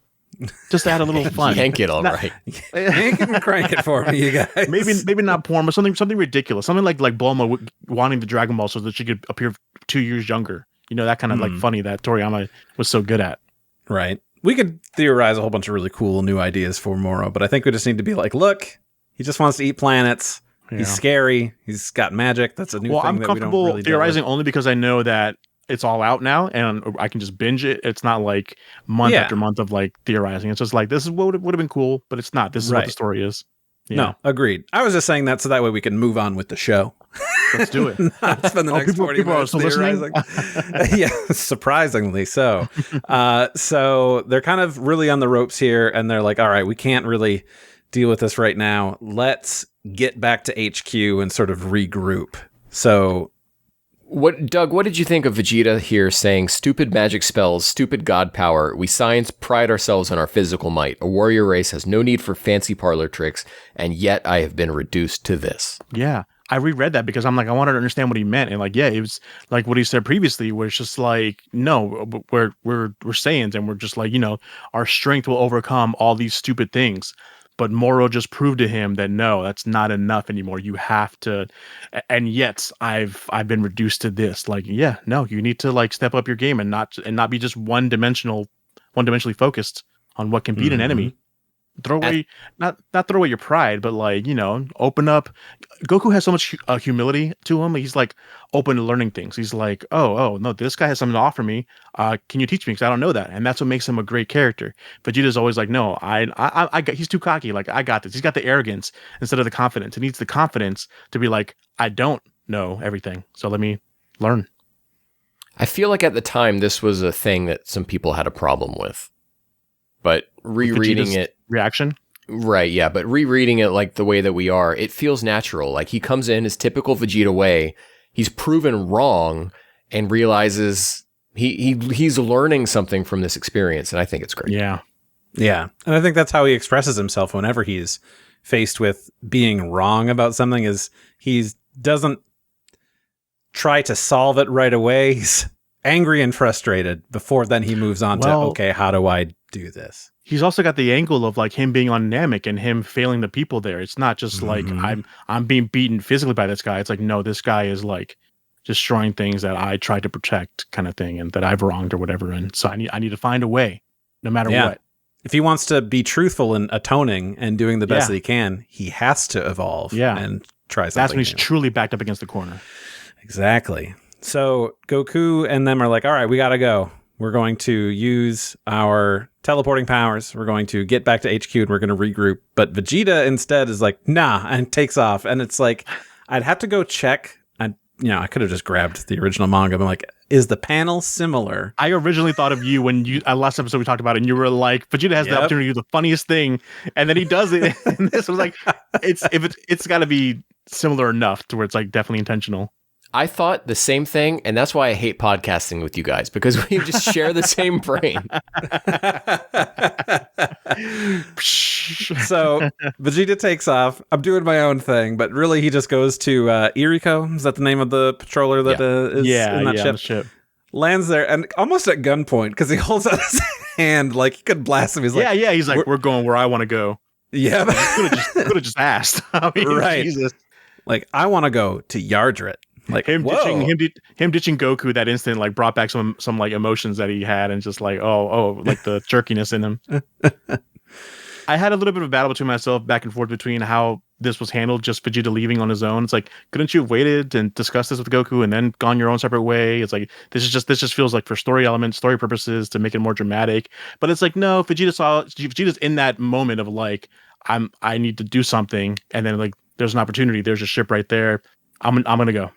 Just to add a little fun. Yank it, all right. Yank it and crank it for me, you guys. Maybe not porn, but something ridiculous. Something like Bulma wanting the Dragon Ball so that she could appear 2 years younger. You know, that kind of like funny that Toriyama was so good at. Right. We could theorize a whole bunch of really cool new ideas for Moro, but I think we just need to be like, look, he just wants to eat planets. Yeah. He's scary. He's got magic. That's a new thing I'm that we don't really comfortable theorizing only because I know that it's all out now and I can just binge it. It's not like month after month of like theorizing. It's just like, this is what would have been cool, but it's not. This is what the story is. Yeah. No, agreed. I was just saying that so that way we can move on with the show. Let's do it. Not spend the next 40 minutes theorizing. Yeah, surprisingly so. So they're kind of really on the ropes here, and they're like, all right, we can't really deal with this right now. Let's get back to HQ and sort of regroup. So Doug, what did you think of Vegeta here saying, stupid magic spells, stupid god power, we Saiyans pride ourselves on our physical might. A warrior race has no need for fancy parlor tricks, and yet I have been reduced to this. Yeah, I reread that because I'm like, I wanted to understand what he meant. And like, it was like what he said previously, where it's just like, no, we're Saiyans, and we're just like, our strength will overcome all these stupid things. But Moro just proved to him that no, that's not enough anymore. You have to, and yet I've been reduced to this. Like, yeah, no, you need to like step up your game and not be just one-dimensionally focused on what can beat an enemy. Throw away, not throw away your pride, but like, open up. Goku has so much humility to him. He's like open to learning things. He's like, oh no, this guy has something to offer me. Can you teach me? Because I don't know that, and that's what makes him a great character. Vegeta's always like, no, I got. He's too cocky. Like, I got this. He's got the arrogance instead of the confidence. He needs the confidence to be like, I don't know everything, so let me learn. I feel like at the time this was a thing that some people had a problem with, but rereading it. Reaction? Right, yeah, but rereading it like the way that we are, it feels natural. Like he comes in his typical Vegeta way, he's proven wrong and realizes he's learning something from this experience, and I think it's great. Yeah. Yeah, and I think that's how he expresses himself whenever he's faced with being wrong about something, is he doesn't try to solve it right away. He's angry and frustrated before then he moves on to, okay, how do I do this? He's also got the angle of like him being on Namek and him failing the people there. It's not just like I'm being beaten physically by this guy. It's like, no, this guy is like destroying things that I tried to protect, kind of thing, and that I've wronged or whatever. And so I need to find a way, no matter what. If he wants to be truthful and atoning and doing the best that he can, he has to evolve and try something. That's when he's truly backed up against the corner. Exactly. So Goku and them are like, all right, we got to go. We're going to use our teleporting powers. We're going to get back to HQ and we're going to regroup. But Vegeta instead is like, nah, and takes off. And it's like, I'd have to go check. I could have just grabbed the original manga. I'm like, is the panel similar? I originally thought of you when last episode we talked about it, and you were like, Vegeta has the opportunity to do the funniest thing, and then he does it. And this was like, it's got to be similar enough to where it's like definitely intentional. I thought the same thing, and that's why I hate podcasting with you guys, because we just share the same brain. So Vegeta takes off. I'm doing my own thing, but really he just goes to Iriko. Is that the name of the patroller that is in that ship? The ship? Lands there, and almost at gunpoint, because he holds out hand. Like, he could blast him. He's like, yeah. He's like, we're going where I want to go. yeah. Could have just asked. I mean, Right. Jesus. Like, I want to go to Yardrit. Like, Him whoa. ditching Goku that instant like brought back some like emotions that he had, and just like like the jerkiness in him. I had a little bit of a battle between myself back and forth between how this was handled, just Vegeta leaving on his own. It's like, couldn't you have waited and discussed this with Goku and then gone your own separate way? It's like this just feels like for story elements, story purposes, to make it more dramatic. But it's like, no, Vegeta's in that moment of like, I need to do something, and then like there's an opportunity, there's a ship right there. I'm gonna go.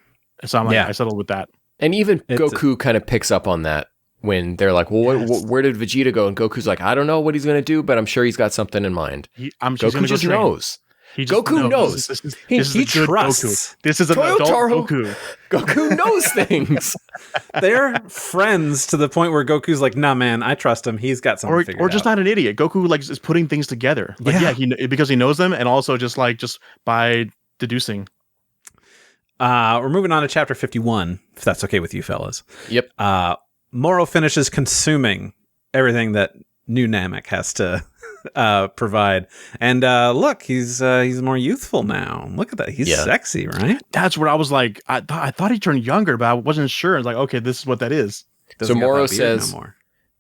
So I'm like, I settled with that. And even Goku kind of picks up on that when they're like, well, where did Vegeta go? And Goku's like, I don't know what he's going to do, but I'm sure he's got something in mind. Goku just knows. Goku knows. He trusts. Goku. This is an adult Goku. Goku knows things. They're friends to the point where Goku's like, nah, man, I trust him. He's got something figured out. Or just not an idiot. Goku like is putting things together. Like, because he knows them, and also just by deducing. We're moving on to chapter 51, if that's okay with you fellas. Yep. Moro finishes consuming everything that New Namek has to provide. And look, he's more youthful now. Look at that. He's sexy, right? That's what I was like. I thought he turned younger, but I wasn't sure. I was like, okay, this is what that is. So Moro says,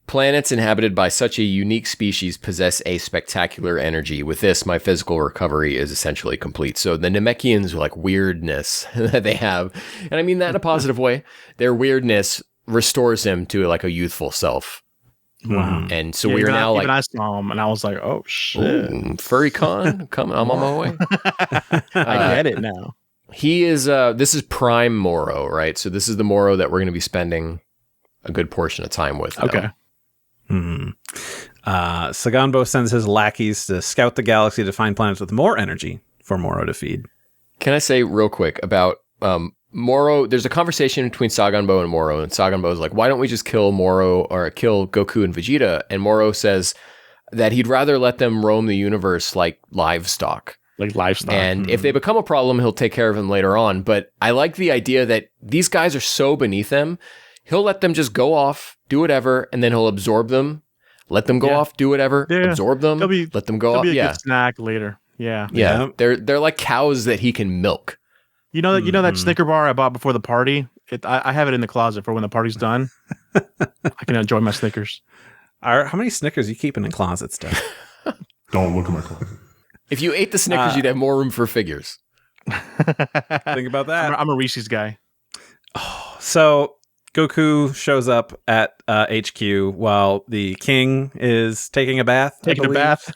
planets inhabited by such a unique species possess a spectacular energy. With this, my physical recovery is essentially complete. So the Namekians' like weirdness that they have, and I mean that in a positive way, their weirdness restores him to like a youthful self. Wow. And so we're now like, even I saw him and I was like, oh shit. Furry Con coming, I'm on my way. I get it now. He is, this is prime Moro, right? So this is the Moro that we're going to be spending a good portion of time with. Okay. Saganbo sends his lackeys to scout the galaxy to find planets with more energy for Moro to feed. Can I say real quick about Moro? There's a conversation between Saganbo and Moro, and Saganbo is like, why don't we just kill Moro or kill Goku and Vegeta? And Moro says that he'd rather let them roam the universe like livestock. And if they become a problem, he'll take care of them later on. But I like the idea that these guys are so beneath him, he'll let them just go off, do whatever, and then he'll absorb them. Let them go off, do whatever, absorb them, let them go off. Be a good snack later. Yeah. They're like cows that he can milk. You know that Snicker bar I bought before the party? I have it in the closet for when the party's done. I can enjoy my Snickers. How many Snickers are you keeping in closets, Doug? Don't look at my closet. If you ate the Snickers, you'd have more room for figures. Think about that. I'm a Reese's guy. Oh, so Goku shows up at HQ while the king is taking a bath. Taking a bath.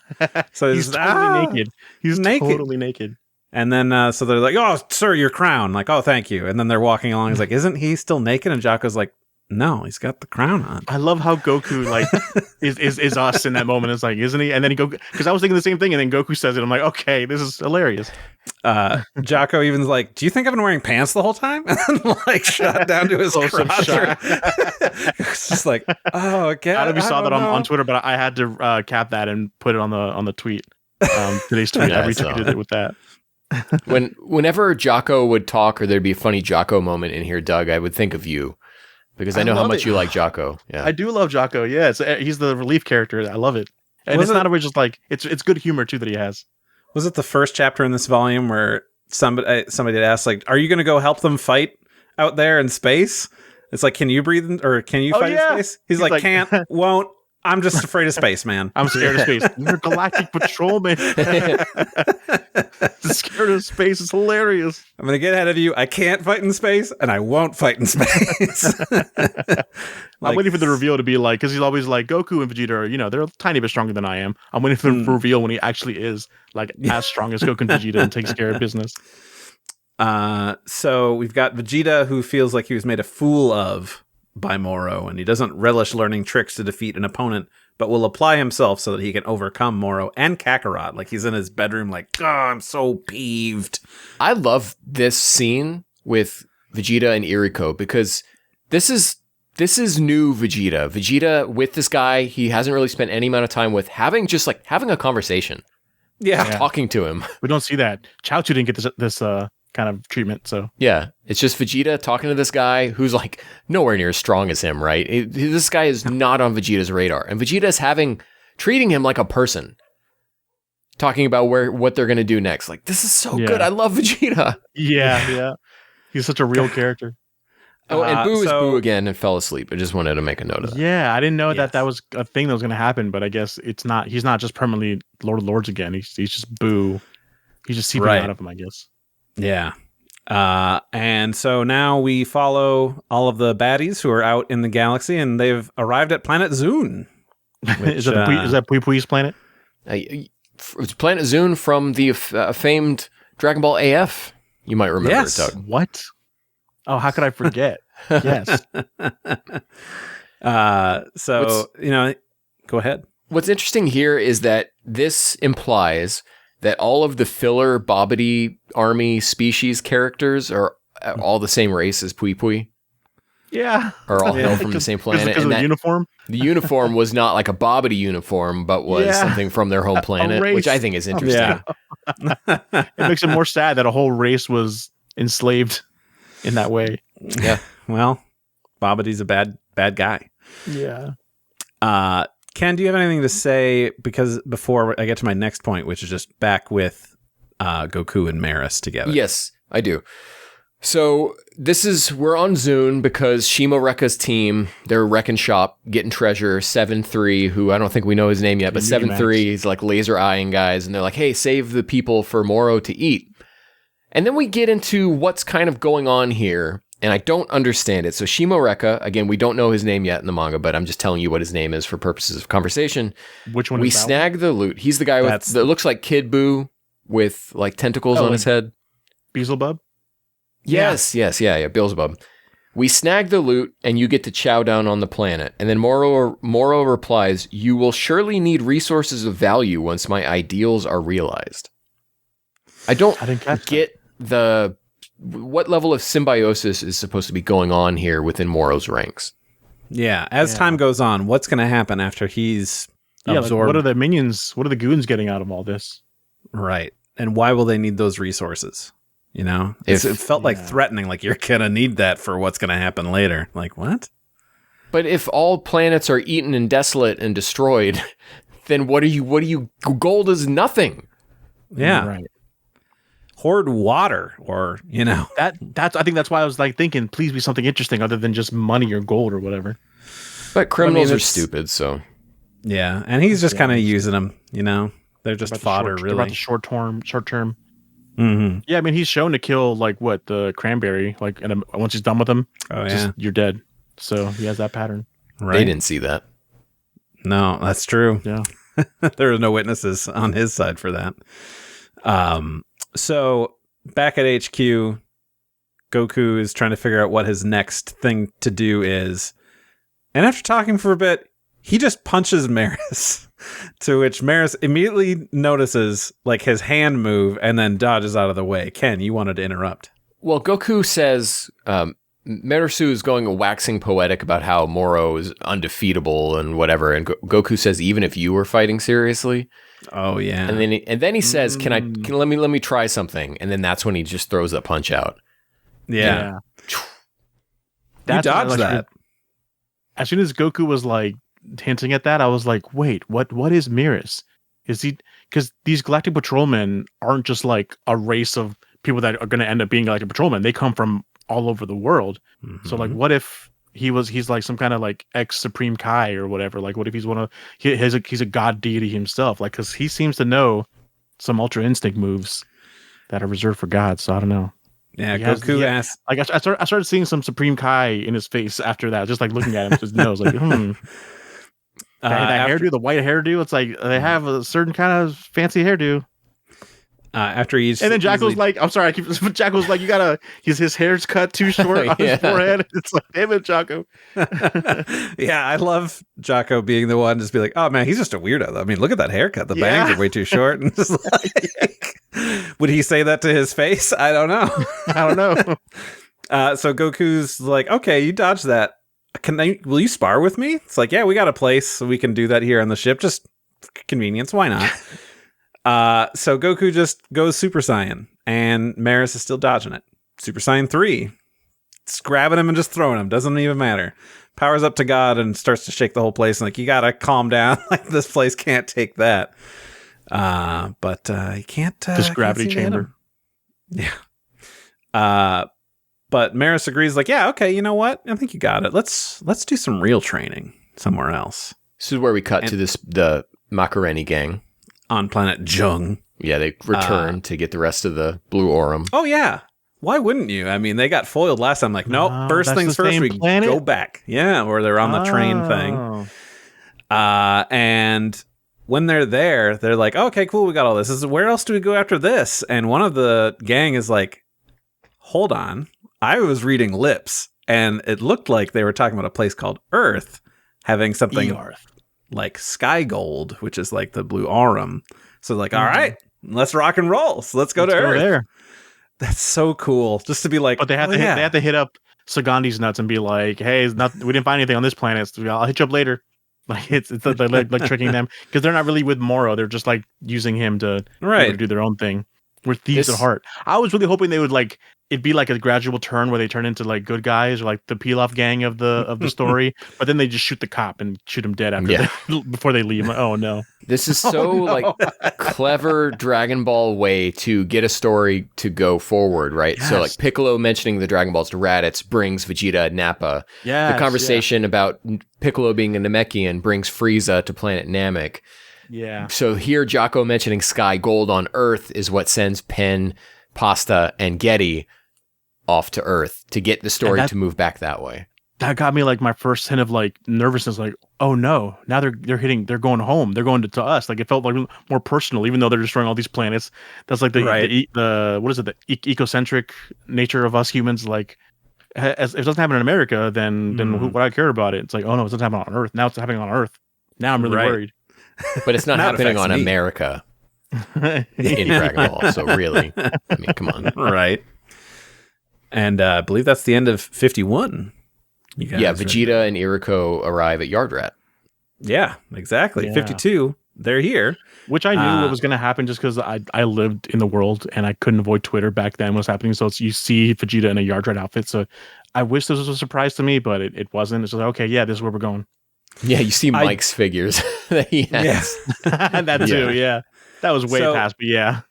So he's totally naked. He's naked. Totally naked. And then, so they're like, oh, sir, your crown. Like, oh, thank you. And then they're walking along. He's like, isn't he still naked? And Jocko's like, no, he's got the crown on. I love how Goku like is us in that moment. It's like, isn't he? And then he go, because I was thinking the same thing. And then Goku says it. I'm like, okay, this is hilarious. Jocko even's like, do you think I've been wearing pants the whole time? And then like shot down to his crotch. It's just like, oh, again. I don't know if you saw that on Twitter, but I had to cap that and put it on the tweet. Today's tweet. I retweeted it with that. Whenever Jocko would talk or there'd be a funny Jocko moment in here, Doug, I would think of you because I know how much you like Jocko. Yeah, I do love Jocko. Yeah, he's the relief character. I love it, and it's not always just like it's good humor too that he has. Was it the first chapter in this volume where somebody had asked like, "Are you going to go help them fight out there in space?" It's like, "Can you breathe or can you fight in space?" He's like, "Can't, won't." I'm just afraid of space, man. I'm scared of space. You're a galactic patrolman. Scared of space is hilarious. I'm going to get ahead of you. I can't fight in space, and I won't fight in space. I'm waiting for the reveal to be like, because he's always like, Goku and Vegeta are, they're a tiny bit stronger than I am. I'm waiting for the reveal when he actually is like as strong as Goku and Vegeta and takes care of business. So we've got Vegeta, who feels like he was made a fool of by Moro, and he doesn't relish learning tricks to defeat an opponent, but will apply himself so that he can overcome Moro and Kakarot. Like he's in his bedroom like, oh, I'm so peeved. I love this scene with Vegeta and Iriko because this is new Vegeta. Vegeta with this guy he hasn't really spent any amount of time with, having a conversation. Yeah. Talking to him. We don't see that. Chaozu didn't get this kind of treatment. So Yeah, it's just Vegeta talking to this guy who's like nowhere near as strong as him, right? This guy is not on Vegeta's radar, and Vegeta's treating him like a person, talking about what they're gonna do next. Like, this is so good. I love Vegeta. Yeah, he's such a real character. Oh, and Boo is Boo again and fell asleep. I just wanted to make a note of that. Yeah, I didn't know that was a thing that was going to happen, but I guess it's not. He's not just permanently Lord of Lords again. He's just Boo. He's just seeping out of him, I guess. Yeah. And so now we follow all of the baddies who are out in the galaxy, and they've arrived at planet Zune. Which, is that Pui Pui's planet? It's Planet Zune from the famed Dragon Ball AF. You might remember it, Doug. What? Oh, how could I forget? Yes. So, go ahead. What's interesting here is that this implies that all of the filler Bobbity army species characters are all the same race as Pui Pui. Yeah. Are all hail from the same planet. Because of the uniform? The uniform was not like a Bobbity uniform, but was something from their home planet, which I think is interesting. Yeah. It makes it more sad that a whole race was enslaved in that way. Yeah. Well, Bobbity's a bad guy. Yeah. Ken, do you have anything to say? Because before I get to my next point, which is just back with Goku and Merus together. Yes, I do. So we're on Zune because Shimo Rekka's team, their wrecking shop, getting treasure, 7-3, who I don't think we know his name yet, but 7-3 is like laser eyeing guys, and they're like, hey, save the people for Moro to eat. And then we get into what's kind of going on here, and I don't understand it. So Shimo Rekka, again, we don't know his name yet in the manga, but I'm just telling you what his name is for purposes of conversation. Which one we is that snag the loot. He's the guy that looks like Kid Buu with like tentacles on his head. Beelzebub? Yes, Beelzebub. We snag the loot, and you get to chow down on the planet. And then Moro replies, you will surely need resources of value once my ideals are realized. I didn't get what level of symbiosis is supposed to be going on here within Moro's ranks. Yeah, as time goes on, what's going to happen after he's absorbed? Like, what are the minions, what are the goons getting out of all this? Right. And why will they need those resources? It felt like threatening, like you're going to need that for what's going to happen later. Like, what? But if all planets are eaten and desolate and destroyed, then what are you? Gold is nothing. Yeah. Right. Hoard water or, That's I think that's why I was like thinking, please be something interesting other than just money or gold or whatever. But criminals are stupid, so. Yeah. And he's just kind of using them, They're just fodder, really. About the short term. Mm-hmm. Yeah, I mean, he's shown to kill the cranberry, and once he's done with them, you're dead. So he has that pattern. Right. They didn't see that. No, that's true. Yeah. There are no witnesses on his side for that. So back at HQ, Goku is trying to figure out what his next thing to do is. And after talking for a bit, he just punches Merus, to which Merus immediately notices his hand move and then dodges out of the way. Ken, you wanted to interrupt. Well, Goku says Merus is going waxing poetic about how Moro is undefeatable and whatever, and Goku says, even if you were fighting seriously. Oh yeah. And then he says, "Can let me try something?" And then that's when he just throws that punch out. Yeah. You dodged that. As soon as Goku was hinting at that, I was like, wait, what is Merus? Is he, because these galactic patrolmen aren't just a race of people that are going to end up being galactic patrolmen. They come from all over the world. Mm-hmm. So what if he's some kind of ex Supreme Kai or whatever? What if he's a god deity himself? Because he seems to know some Ultra Instinct moves that are reserved for gods. So I don't know. Yeah, Goku asked. I started seeing some Supreme Kai in his face after that, just looking at him, his nose, that hairdo, the white hairdo, it's they have a certain kind of fancy hairdo. After he's and then Jacko's I'm sorry, Jacko's you gotta, his hair's cut too short on his forehead. It's damn it, Jocko. Yeah, I love Jocko being the one to just be like, oh man, he's just a weirdo. I mean, look at that haircut. The bangs are way too short. And just would he say that to his face? I don't know. So Goku's like, okay, you dodged that. Will you spar with me? It's yeah, we got a place so we can do that here on the ship. Just convenience. Why not? So Goku just goes Super Saiyan, and Merus is still dodging it. Super Saiyan 3. It's grabbing him and just throwing him. Doesn't even matter. Powers up to God and starts to shake the whole place. And like, you gotta calm down. Like, this place can't take that. But he can't. This gravity can't seem to hit chamber. him. Yeah. But Merus agrees. Like, yeah, okay. You know what? I think you got it. Let's do some real training somewhere else. This is where we cut to the Macareni gang on planet Jung. Yeah, they return to get the rest of the Blue Aurum. Oh yeah. Why wouldn't you? I mean, they got foiled last time. Like, nope. First things first, we go back. Yeah, or they're on the train thing. And when they're there, they're like, okay, cool, we got all this. Where else do we go after this? And one of the gang is like, hold on. I was reading lips, and it looked like they were talking about a place called Earth having something like Sky Gold, which is like the Blue Aurum. So like, all right, let's rock and roll. So let's go to Earth. There. That's so cool. Just to be like, but they have to hit up Sagandi's nuts and be like, hey, we didn't find anything on this planet. So I'll hit you up later. Like it's like tricking them because they're not really with Moro. They're just like using him to do their own thing. We're thieves at heart. I was really hoping they would like it'd be like a gradual turn where they turn into like good guys or like the peel-off gang of the story, but then they just shoot the cop and shoot him dead after before they leave. Like, oh no. This is so like clever Dragon Ball way to get a story to go forward, right? Yes. So like Piccolo mentioning the Dragon Balls to Raditz brings Vegeta and Nappa. Yeah. The conversation about Piccolo being a Namekian brings Frieza to planet Namek. Yeah. So here Jocko mentioning Sky Gold on Earth is what sends Pen, Pasta, and Getty off to Earth to get the story to move back that way. That got me like my first hint of like nervousness, like, oh no, now they're going home. They're going to us. Like it felt like more personal, even though they're destroying all these planets. That's like the what is it? The ecocentric nature of us humans. Like, if it doesn't happen in America, then what I care about it? It's like, oh no, it doesn't happen on Earth. Now it's happening on Earth. Now I'm really worried. But it's not happening on America in Dragon Ball. So really, I mean, come on. Right. And I believe that's the end of 51. Vegeta and Iriko arrive at Yardrat. Yeah, exactly. Yeah. 52, they're here. Which I knew what was going to happen just because I lived in the world and I couldn't avoid Twitter back then was happening. So you see Vegeta in a Yardrat outfit. So I wish this was a surprise to me, but it wasn't. It's just like, okay, yeah, this is where we're going. Yeah, you see Mike's figures that he has. Yes, that too, yeah. That was way past, but yeah.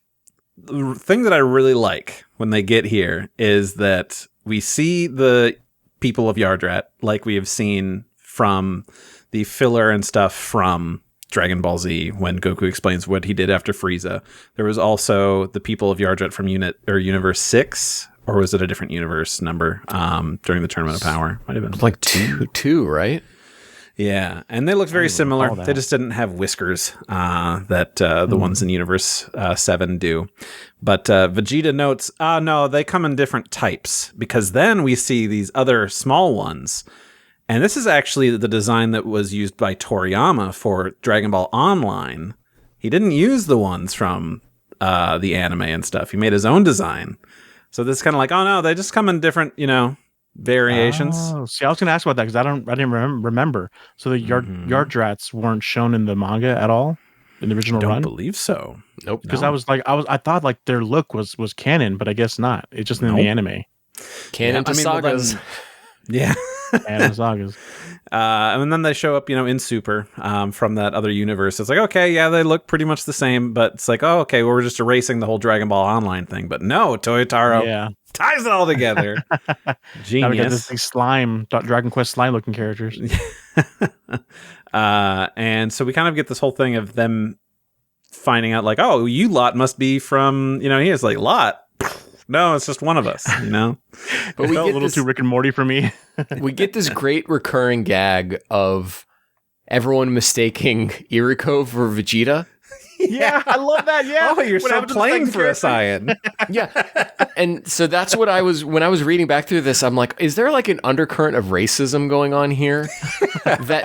The thing that I really like when they get here is that we see the people of Yardrat like we have seen from the filler and stuff from Dragon Ball Z when Goku explains what he did after Frieza. There was also the people of Yardrat from Universe 6, or was it a different universe number during the Tournament of Power? Might have been like two, right? Yeah, and they looked very similar. They just didn't have whiskers that the ones in Universe 7 do. But Vegeta notes, no, they come in different types, because then we see these other small ones. And this is actually the design that was used by Toriyama for Dragon Ball Online. He didn't use the ones from the anime and stuff. He made his own design. So this is kind of like, oh no, they just come in different, variations. Oh, see, I was going to ask about that because I didn't remember. So the Yardrats weren't shown in the manga at all in the original run. I don't believe so. Nope. Because I thought like their look was canon, but I guess not. It's just in the anime. Canon to sagas. Yeah. Canon sagas. And then they show up, in Super from that other universe. It's like, okay, yeah, they look pretty much the same, but it's like, oh, okay, well, we're just erasing the whole Dragon Ball Online thing. But no, Toyotaro ties it all together. Genius. Now we got this slime, Dragon Quest slime looking characters. And so we kind of get this whole thing of them finding out like, oh, you lot must be from, he is like, lot. No, it's just one of us, But we get a little too Rick and Morty for me. We get this great recurring gag of everyone mistaking Iriko for Vegeta. Yeah, I love that. Yeah. Oh, you're so plain for a Saiyan. Yeah. And so that's what when I was reading back through this, I'm like, is there like an undercurrent of racism going on here?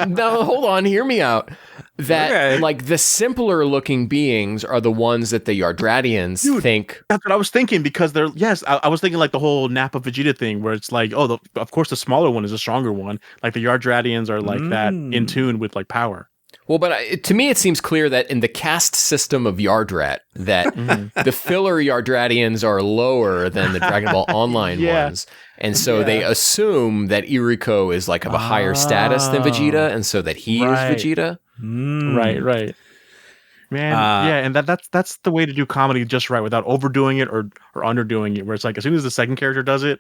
No, hold on, hear me out. That like the simpler looking beings are the ones that the Yardratians think. That's what I was thinking because I was thinking like the whole Nappa Vegeta thing where it's like, of course the smaller one is a stronger one. Like the Yardratians are like that in tune with like power. Well, but to me, it seems clear that in the caste system of Yardrat, that the filler Yardratians are lower than the Dragon Ball Online ones. And so they assume that Iriko is like of a higher status than Vegeta, and so that he is Vegeta. Right. Man, and that's the way to do comedy just right without overdoing it or underdoing it. Where it's like as soon as the second character does it,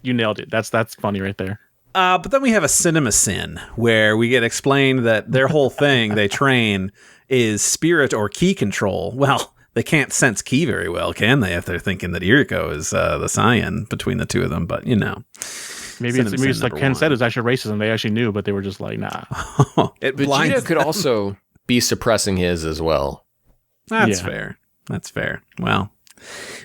you nailed it. That's funny right there. But then we have a cinema sin where we get explained that their whole thing they train is spirit or ki control. Well, they can't sense ki very well, can they? If they're thinking that Iriko is the Saiyan between the two of them, but maybe it's like Ken said, it's actually racism. They actually knew, but they were just like, nah. Vegeta could also be suppressing his as well. That's fair. That's fair. Well,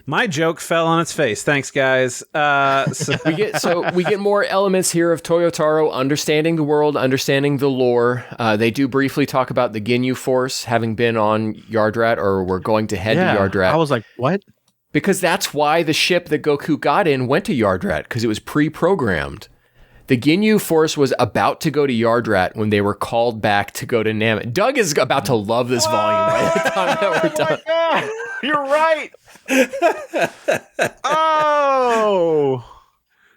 my joke fell on its face. Thanks, guys. We get more elements here of Toyotaro understanding the world, understanding the lore. They do briefly talk about the Ginyu Force having been on Yardrat, or we're going to head to Yardrat. I was like, what? Because that's why the ship that Goku got in went to Yardrat, because it was pre-programmed. The Ginyu Force was about to go to Yardrat when they were called back to go to Namek. Doug is about to love this volume by the time that we're done. God, you're right. Oh.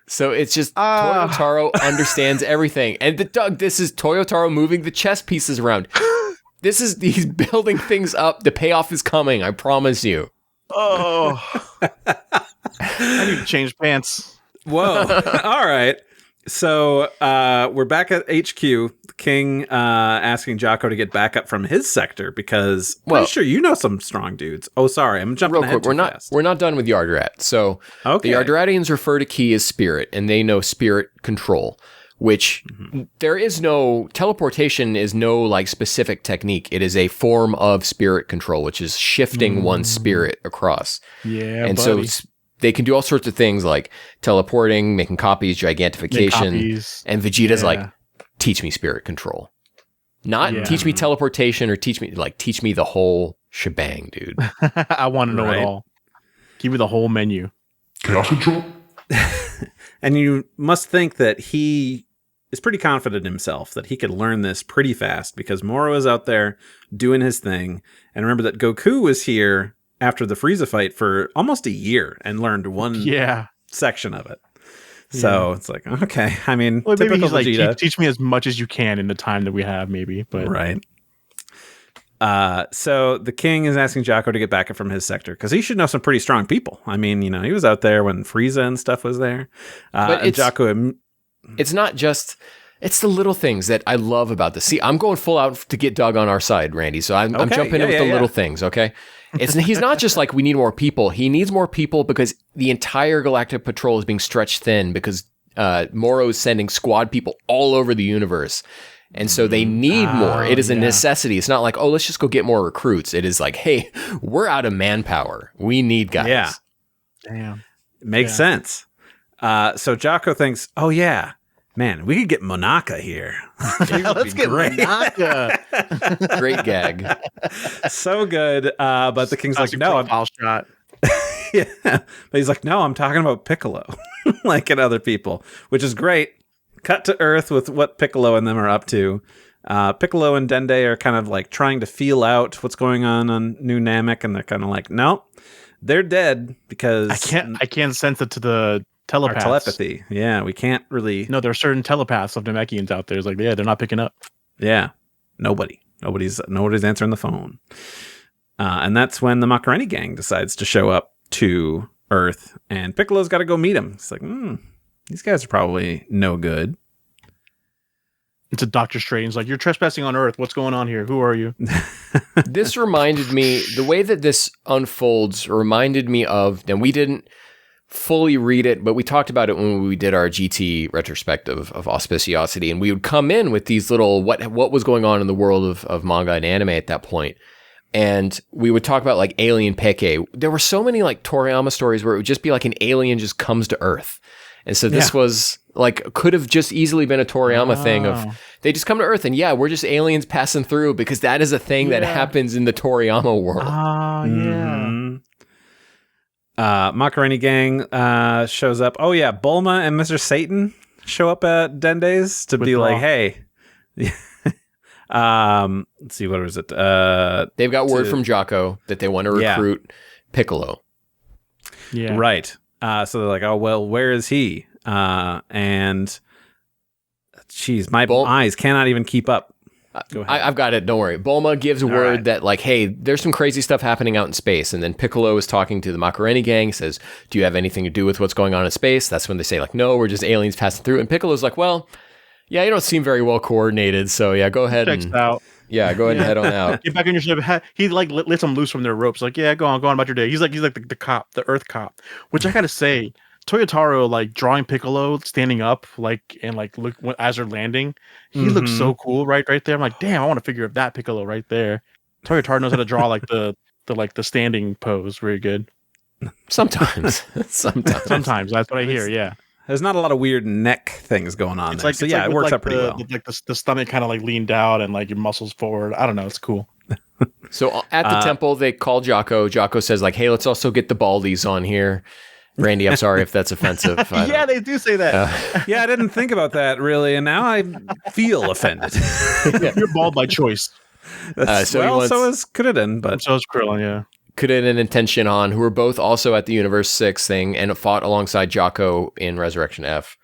So it's just Toyotaro understands everything. And Doug, this is Toyotaro moving the chess pieces around. He's building things up. The payoff is coming, I promise you. Oh. I need to change pants. Whoa. All right. So we're back at HQ. The king asking Jocko to get back up from his sector because I'm sure you know some strong dudes. Oh, sorry, I'm jumping ahead too fast. We're not done with Yardrat. So the Yardratians refer to ki as spirit, and they know spirit control, which there is no teleportation is no like specific technique. It is a form of spirit control, which is shifting one's spirit across. Yeah, and buddy. so they can do all sorts of things like teleporting, making copies, gigantification. And Vegeta's like, teach me spirit control. Not teach me teleportation or teach me the whole shebang, dude. I want to know it all. Give me the whole menu. Chaos control? And you must think that he is pretty confident in himself that he could learn this pretty fast because Moro is out there doing his thing. And remember that Goku was here after the Frieza fight for almost a year and learned one section of it. So it's like, okay, I mean, maybe he's Vegeta. Like, teach me as much as you can in the time that we have, maybe. But right. So the king is asking Jocko to get back up from his sector because he should know some pretty strong people. I mean, he was out there when Frieza and stuff was there. But Jocko, it's not just. It's the little things that I love about this. See, I'm going full out to get Doug on our side, Randy. So I'm jumping in with the little things, okay? He's not just like, we need more people. He needs more people because the entire Galactic Patrol is being stretched thin because Moro is sending squad people all over the universe. And so they need more. It is a necessity. It's not like, let's just go get more recruits. It is like, hey, we're out of manpower. We need guys. Yeah. Damn. Makes sense. So Jocko thinks, man, we could get Monaka here. Let's get Monaka. Great gag. So good. But the king's like, no, I'm shot. But he's like, no, I'm talking about Piccolo, like in other people, which is great. Cut to Earth with what Piccolo and them are up to. Piccolo and Dende are kind of like trying to feel out what's going on New Namek, and they're kind of like, no, they're dead because I can't sense it to the telepaths. Our telepathy. Yeah, we can't really. No, there are certain telepaths of Namekians out there. It's like, they're not picking up. Yeah, nobody's answering the phone. And that's when the Macaroni gang decides to show up to Earth, and Piccolo's got to go meet him. It's like, these guys are probably no good. It's a Doctor Strange. Like, you're trespassing on Earth. What's going on here? Who are you? This reminded me, the way that this unfolds reminded me of, and we didn't fully read it, but we talked about it when we did our GT retrospective of Auspiciosity, and we would come in with these little, what was going on in the world of manga and anime at that point. And we would talk about like Alien Peke. There were so many like Toriyama stories where it would just be like an alien just comes to Earth. And so this was like, could have just easily been a Toriyama thing of they just come to Earth and we're just aliens passing through, because that is a thing that happens in the Toriyama world. Macaroni gang shows up. Oh yeah, Bulma and Mr. Satan show up at Dende's to be like, hey, Let's see, what was it? They've got word from Jocko that they want to recruit Piccolo. Yeah. Right. So they're like, oh, well, where is he? And geez, my eyes cannot even keep up. Go ahead. I've got it. Don't worry. Bulma gives word that, like, hey, there's some crazy stuff happening out in space. And then Piccolo is talking to the Macaroni gang, says, do you have anything to do with what's going on in space? That's when they say, like, no, we're just aliens passing through. And Piccolo's like, well, yeah, you don't seem very well coordinated. So, yeah, go ahead Checks out. Yeah, go ahead and head on out. Get back in your ship. He like lets them loose from their ropes. Like, yeah, go on about your day. He's like the cop, the Earth cop. Which I gotta say, Toyotaro, like drawing Piccolo standing up, like and like look as they're landing, he looks so cool right there. I'm like, damn, I want to figure out that Piccolo right there. Toyotaro knows how to draw like the standing pose very good. Sometimes. Sometimes that's what I hear. Yeah. There's not a lot of weird neck things going on. There. It works out pretty well. Like the stomach kind of like leaned out and like your muscles forward. I don't know. It's cool. So at the temple, they call Jocko. Jocko says like, hey, let's also get the Baldies on here. Randy, I'm sorry if that's offensive. Yeah, they do say that. Yeah, I didn't think about that really, and now I feel offended. You're bald by choice. So is Kuririn, but so is Krillin, yeah. Kuririn and Tenshinhan, who were both also at the Universe 6 thing and fought alongside Jocko in Resurrection F.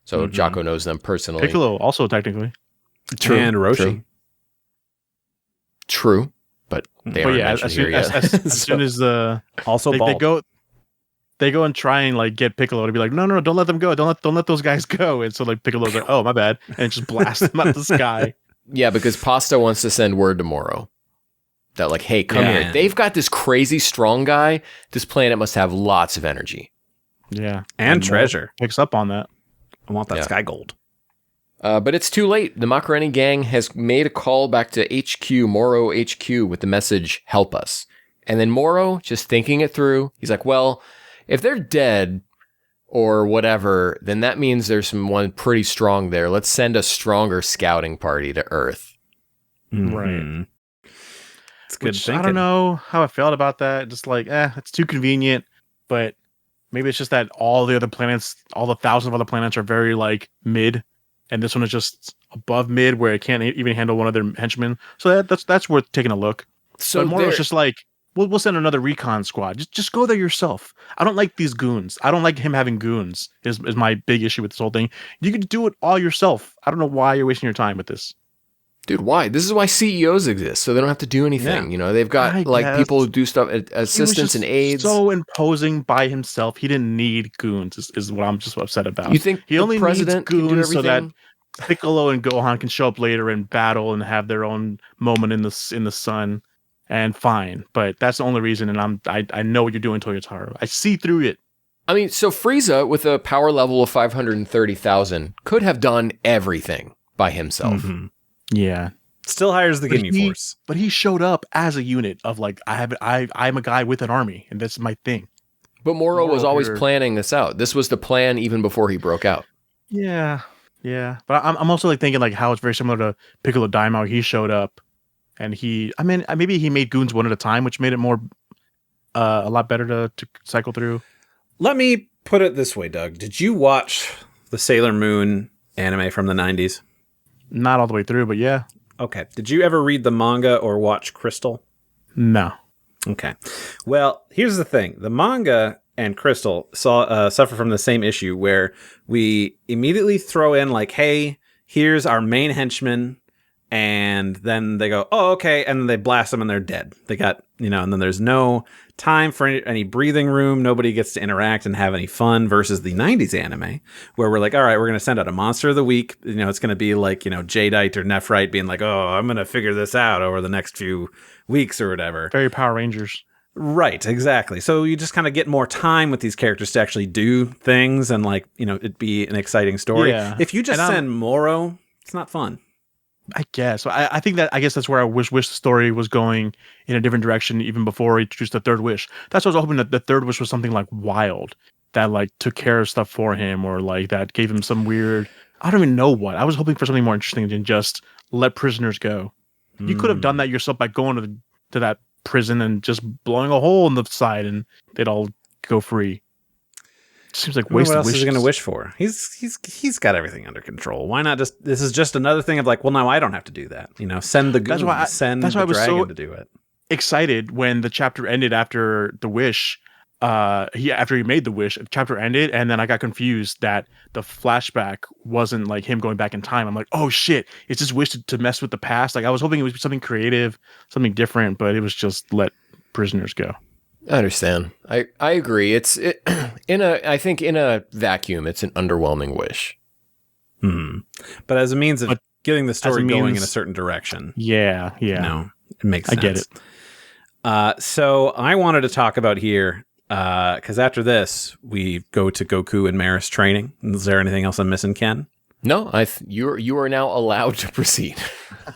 So Jocko knows them personally. Piccolo also technically. True. And Roshi. True. But they aren't mentioned here yet. As soon as also they go and try and like get Piccolo to be like, no, don't let them go. Don't let those guys go. And so like Piccolo's like, oh, my bad. And just blast them out of the sky. Yeah, because Pasta wants to send word to Moro. That like, hey, come here. They've got this crazy strong guy. This planet must have lots of energy. Yeah. And treasure. Picks up on that. I want that sky gold. But it's too late. The Macaroni gang has made a call back to HQ, Moro HQ, with the message, help us. And then Moro, just thinking it through, he's like, well, if they're dead or whatever, then that means there's someone pretty strong there. Let's send a stronger scouting party to Earth. Right. It's good thinking. I don't know how I felt about that. Just like, it's too convenient. But maybe it's just that all the other planets, all the thousands of other planets are very like mid. And this one is just above mid where it can't even handle one of their henchmen. So that's worth taking a look. So but Moro's just like, we'll send another recon squad. Just go there yourself. I don't like these goons. I don't like him having goons is my big issue with this whole thing. You could do it all yourself. I don't know why you're wasting your time with this. Dude, why? This is why CEOs exist, so they don't have to do anything. Yeah. You know, they've got people who do stuff, assistants and aides. So imposing by himself, he didn't need goons. Is what I'm just upset about. You think he only needs goons so that Piccolo and Gohan can show up later and battle and have their own moment in the sun, and fine. But that's the only reason. And I know what you're doing, Toyotaro. I see through it. I mean, so Frieza with a power level of 530,000 could have done everything by himself. Mm-hmm. Yeah, still hires the Gimme Force, but he showed up as a unit of like I'm a guy with an army, and that's my thing. But Moro was always planning this out. This was the plan even before he broke out. Yeah. But I'm also like thinking like how it's very similar to Piccolo Daimao. He showed up, and maybe he made goons one at a time, which made it more a lot better to cycle through. Let me put it this way, Doug. Did you watch the Sailor Moon anime from the 90s? Not all the way through, but yeah. Okay. Did you ever read the manga or watch Crystal? No. Okay. Well, here's the thing. The manga and Crystal suffer from the same issue where we immediately throw in like, hey, here's our main henchman. And then they go, oh, okay. And then they blast them and they're dead. They got, and then there's no time for any breathing room. Nobody gets to interact and have any fun versus the 90s anime where we're like, all right, we're going to send out a monster of the week. It's going to be like, Jadeite or Nephrite being like, oh, I'm going to figure this out over the next few weeks or whatever. Very Power Rangers. Right, exactly. So you just kind of get more time with these characters to actually do things and like, it'd be an exciting story. Yeah. If you just send Moro, it's not fun. I guess. I think that's where I wish the story was going in a different direction even before he introduced the third wish. That's what I was hoping that the third wish was something like wild that like took care of stuff for him or like that gave him some weird, I don't even know what. I was hoping for something more interesting than just let prisoners go. You could have done that yourself by going to that prison and just blowing a hole in the side and they'd all go free. Seems like What wasted else is he wishes. going to wish for? He's got everything under control. Why not just? This is just another thing of like, well, now I don't have to do that. You know, send the That's goon, why I- send that's why the I was dragon so- to do it. Excited when the chapter ended after the wish. After he made the wish, the chapter ended, and then I got confused that the flashback wasn't like him going back in time. I'm like, oh shit, it's just wish to mess with the past. Like I was hoping it was something creative, something different, but it was just let prisoners go. I understand. I agree. I think in a vacuum, it's an underwhelming wish. But as a means of But getting the story as a going in means- a certain direction, Yeah. no, it makes sense. I get it. So I wanted to talk about here, because after this, we go to Goku and Merus training. Is there anything else I'm missing, Ken? No, you are now allowed to proceed.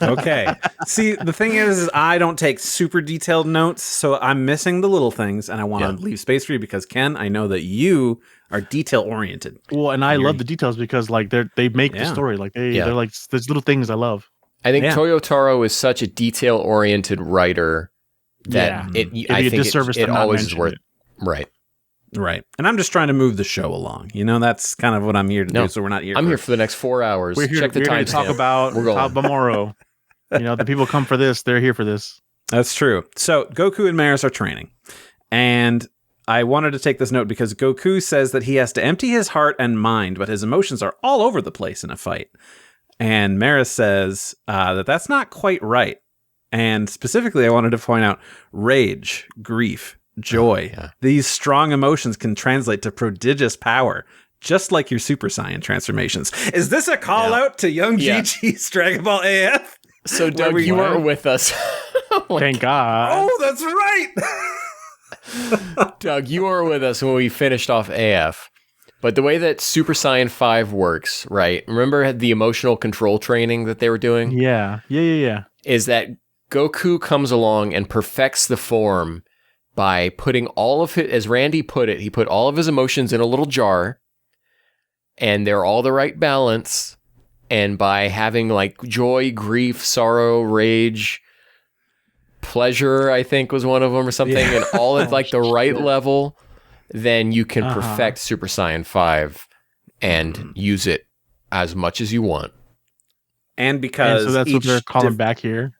Okay. See, the thing is I don't take super detailed notes, so I'm missing the little things, and I want to leave space for you because, Ken, I know that you are detail-oriented. Well, and I love the details because like they make the story. Like they're like there's little things I love. I think Toyotaro is such a detail-oriented writer that It'd be I a think disservice to it not always is mention worth it. right. Right. And I'm just trying to move the show along. You know, that's kind of what I'm here to No, do, so we're not here I'm here for the next 4 hours. We're here, Check the we're here time to talk about We're going. Moro. You know, the people come for this. They're here for this. That's true. So Goku and Merus are training. And I wanted to take this note because Goku says that he has to empty his heart and mind, but his emotions are all over the place in a fight. And Merus says that that's not quite right. And specifically, I wanted to point out rage, grief, joy. These strong emotions can translate to prodigious power, just like your Super Saiyan transformations. Is this a call out to young Gigi's Dragon Ball AF? So, Doug, you weren't with us. Thank God. Oh, that's right. Doug, you were with us when we finished off AF. But the way that Super Saiyan 5 works, right? Remember the emotional control training that they were doing? Yeah. Is that Goku comes along and perfects the form by putting all of it, as Randy put it, he put all of his emotions in a little jar, and they're all the right balance. And by having like joy, grief, sorrow, rage, pleasure, I think was one of them or something, and all at like the right level, then you can perfect Super Saiyan 5 and use it as much as you want. And because so that's what they're calling back here.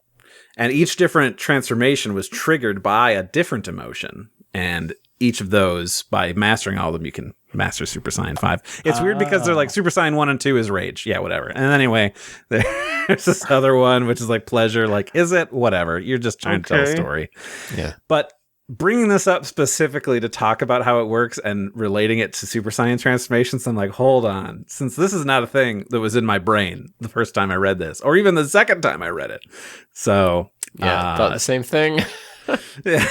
And each different transformation was triggered by a different emotion. And each of those, by mastering all of them, you can master Super Saiyan 5. It's weird because they're like Super Saiyan 1 and 2 is rage. Yeah, whatever. And anyway, there's this other one, which is like pleasure. Like, is it? Whatever. You're just trying to tell a story. Yeah. But bringing this up specifically to talk about how it works and relating it to Super Saiyan transformations, I'm like, hold on. Since this is not a thing that was in my brain the first time I read this, or even the second time I read it. So, yeah, thought the same thing. yeah.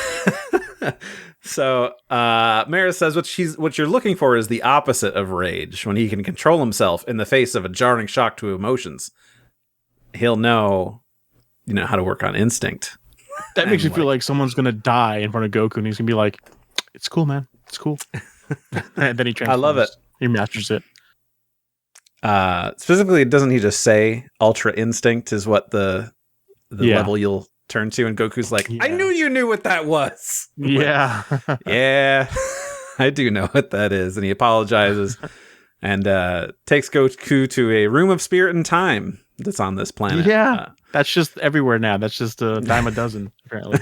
So, Merus says what you're looking for is the opposite of rage. When he can control himself in the face of a jarring shock to emotions, he'll know, how to work on instinct. That makes you feel like someone's gonna die in front of Goku, and he's gonna be like, "It's cool, man. It's cool." And then he transforms. I love it. He masters it. Specifically, doesn't he just say Ultra Instinct is what the level you'll turn to? And Goku's like, I knew you knew what that was. Yeah. Yeah, I do know what that is. And he apologizes and takes Goku to a room of spirit and time that's on this planet. Yeah. That's just everywhere now. That's just a dime a dozen, apparently.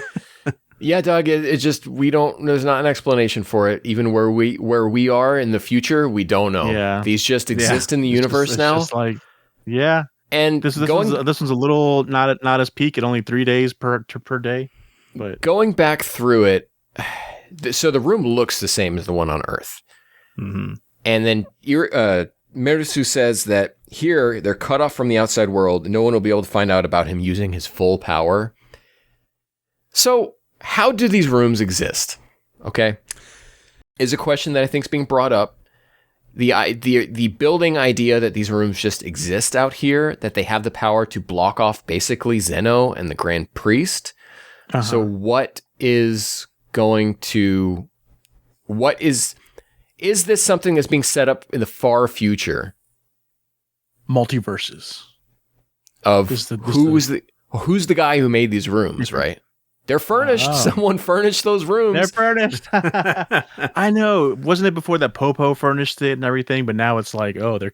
Yeah, Doug, it's just there's not an explanation for it. Even where we are in the future, we don't know. Yeah. These just exist in the universe now. It's just like, yeah. And this one's a little not as peak at only 3 days per day. But going back through it, so the room looks the same as the one on Earth. Mm-hmm. And then Merus says that here they're cut off from the outside world. No one will be able to find out about him using his full power. So how do these rooms exist? Okay, is a question that I think is being brought up. The building idea that these rooms just exist out here, that they have the power to block off basically Zeno and the Grand Priest. So what is this something that's being set up in the far future? Multiverses. Of who's the guy who made these rooms, right? They're furnished. Oh. Someone furnished those rooms. They're furnished. I know. Wasn't it before that Popo furnished it and everything? But now it's like, oh, there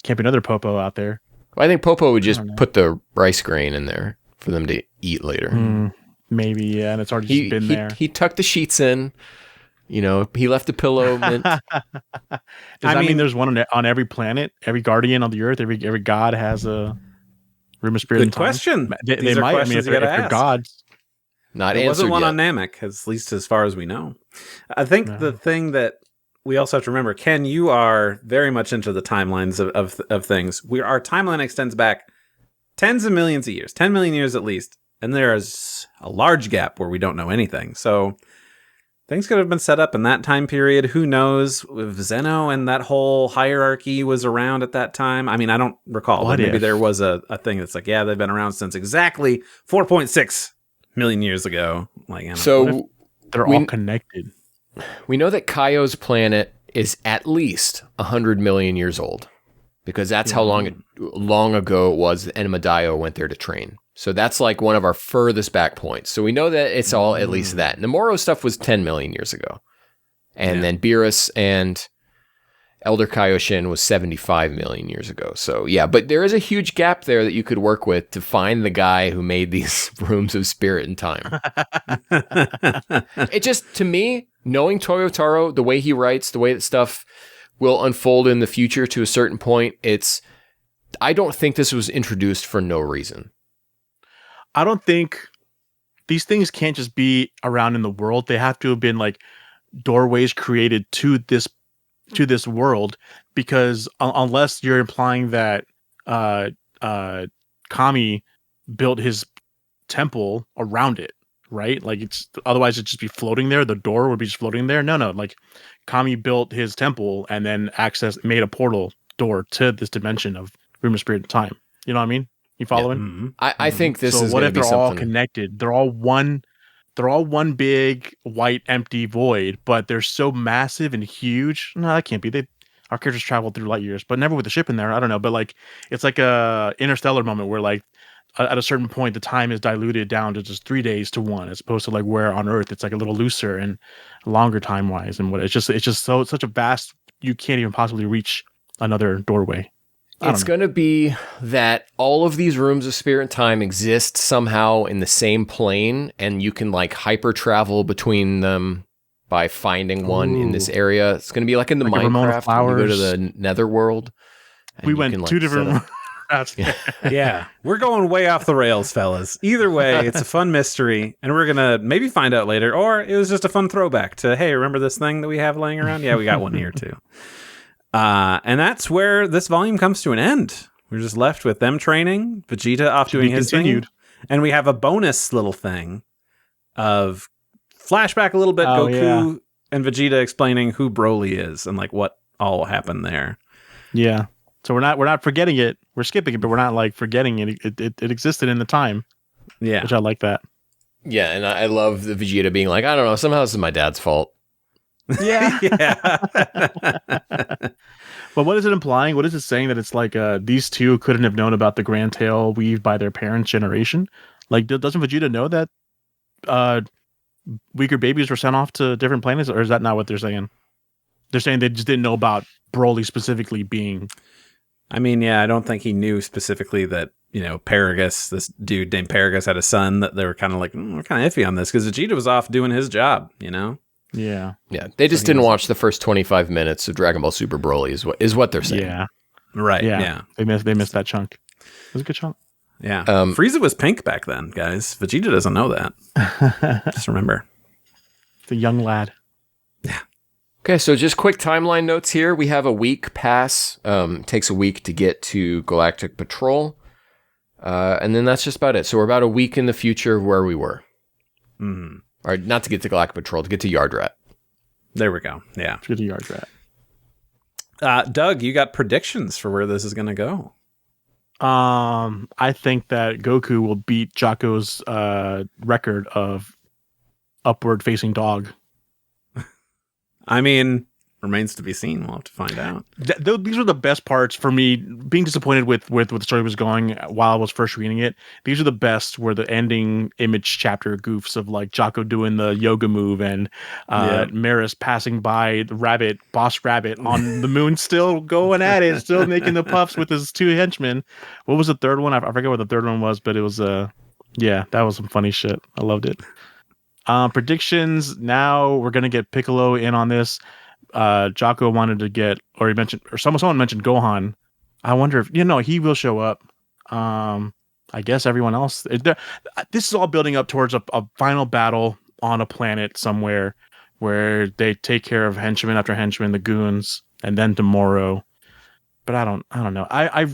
can't be another Popo out there. Well, I think Popo would just put the rice grain in there for them to eat later. Maybe, yeah, and it's already just been there. He tucked the sheets in. You know, he left a pillow. Does that mean there's one on every planet? Every guardian on the earth, every god has a room of spirit. Good question. They might. I mean, if they're gods. Not there answered wasn't one yet. on Namek, at least as far as we know. I think the thing that we also have to remember, Ken, you are very much into the timelines of things. Our timeline extends back tens of millions of years, 10 million years at least, and there is a large gap where we don't know anything. So things could have been set up in that time period. Who knows if Zeno and that whole hierarchy was around at that time? I mean, I don't recall. But maybe there was a thing that's like, yeah, they've been around since exactly 4.6 million years ago. Like, so they're all connected. We know that Kaio's planet is at least 100 million years old because that's how long ago it was that Enmadio went there to train. So that's like one of our furthest back points. So we know that it's all at least that. And the Moro stuff was 10 million years ago. And then Beerus and Elder Kaioshin was 75 million years ago. So yeah, but there is a huge gap there that you could work with to find the guy who made these rooms of spirit and time. It just, to me, knowing Toyotaro, the way he writes, the way that stuff will unfold in the future to a certain point, I don't think this was introduced for no reason. I don't think these things can't just be around in the world. They have to have been like doorways created to this world, because unless you're implying that Kami built his temple around it, right? Like otherwise it'd just be floating there. The door would be just floating there. No. Like Kami built his temple and then made a portal door to this dimension of Room of Spirit and Time. You know what I mean? You following? Yeah. Mm-hmm. I think this is what if they're all connected? They're all one big white empty void, but they're so massive and huge. No, that can't be. Our characters travel through light years, but never with a ship in there. I don't know, but like it's like a interstellar moment where like at a certain point the time is diluted down to just 3 days to 1, as opposed to like where on Earth it's like a little looser and longer time wise, and what it's just such a vast, you can't even possibly reach another doorway. It's going to be that all of these rooms of spirit and time exist somehow in the same plane, and you can like hyper travel between them by finding one in this area. It's going to be like in the Minecraft when you go to the Netherworld. We went two different. Yeah, we're going way off the rails, fellas. Either way, it's a fun mystery, and we're gonna maybe find out later, or it was just a fun throwback to, hey, remember this thing that we have laying around? Yeah, we got one here too. And that's where this volume comes to an end. We're just left with them training, Vegeta off doing his thing, and we have a bonus little thing of flashback a little bit, Goku and Vegeta explaining who Broly is and like what all happened there. Yeah. So we're not forgetting it. We're skipping it, but we're not like forgetting it. It existed in the time. Yeah. Which I like that. Yeah, and I love the Vegeta being like, I don't know, somehow this is my dad's fault. Yeah. But what is it implying? What is it saying, that it's like these two couldn't have known about the Grand Tail weaved by their parents' generation? Like, doesn't Vegeta know that weaker babies were sent off to different planets, or is that not what they're saying? They're saying they just didn't know about Broly specifically being. I mean, yeah, I don't think he knew specifically that, Paragus, this dude named Paragus, had a son, that they were kind of like, we're kind of iffy on this, because Vegeta was off doing his job, Yeah. Yeah. They just didn't watch the first 25 minutes of Dragon Ball Super Broly is what they're saying. Yeah. Right. Yeah. They missed that chunk. It was a good chunk. Yeah. Frieza was pink back then, guys. Vegeta doesn't know that. Just remember. The young lad. Yeah. Okay, so just quick timeline notes here. We have a week pass. Takes a week to get to Galactic Patrol. And then that's just about it. So we're about a week in the future of where we were. Mm-hmm. Or not to get to Galactic Patrol, to get to Yard Rat. There we go. Yeah. To get to Yard Rat. Doug, you got predictions for where this is going to go? I think that Goku will beat Jocko's record of upward facing dog. I mean, remains to be seen. We'll have to find out. These were the best parts for me. Being disappointed with the story was going while I was first reading it. These are the best. Were the ending image chapter goofs of like Jocko doing the yoga move and Merus passing by the boss rabbit on the moon, still going at it, still making the puffs with his two henchmen. What was the third one? I forget what the third one was, but it was that was some funny shit. I loved it. Predictions. Now we're gonna get Piccolo in on this. Jocko wanted to get, someone mentioned Gohan. I wonder if he will show up. I guess everyone else. This is all building up towards a final battle on a planet somewhere where they take care of henchman after henchman, the goons, and then to Moro. But I don't know.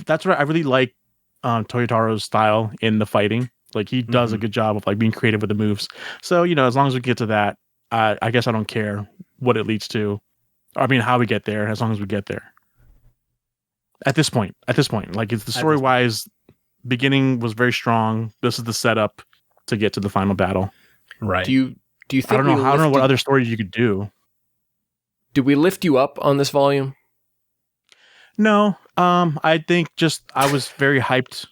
That's what I really like. Toyotaro's style in the fighting. Like he does a good job of like being creative with the moves. So as long as we get to that, I guess I don't care what it leads to. I mean, how we get there, as long as we get there. At this point, like it's the story wise, beginning was very strong. This is the setup to get to the final battle. Right. Do you think I don't know what other story you could do. Did we lift you up on this volume? No. I think I was very hyped.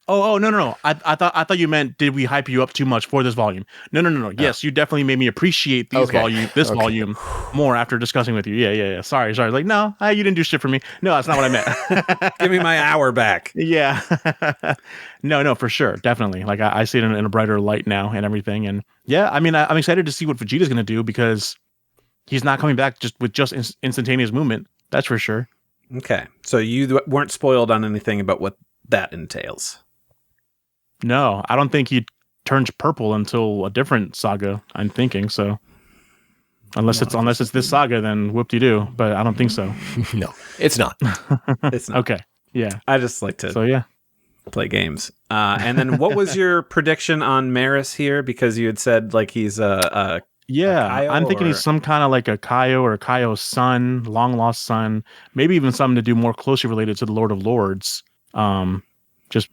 Oh no. I thought you meant, did we hype you up too much for this volume? No. Yes, you definitely made me appreciate this volume more after discussing with you. Yeah. Sorry. Like, no, you didn't do shit for me. No, that's not what I meant. Give me my hour back. Yeah. No, for sure. Definitely. Like I see it in a brighter light now and everything. And yeah, I mean, I'm excited to see what Vegeta's going to do because he's not coming back with just instantaneous movement. That's for sure. Okay. So you weren't spoiled on anything about what that entails. No, I don't think he turns purple until a different saga. I'm thinking so. Unless it's this saga, then whoop-de-doo. But I don't think so. No, it's not. It's not. Okay. Yeah. I just like to play games. And then what was your prediction on Merus here? Because you had said like he's a I'm thinking he's some kind of like a Kaio or Kaio's son, long lost son. Maybe even something to do more closely related to the Lord of Lords. Just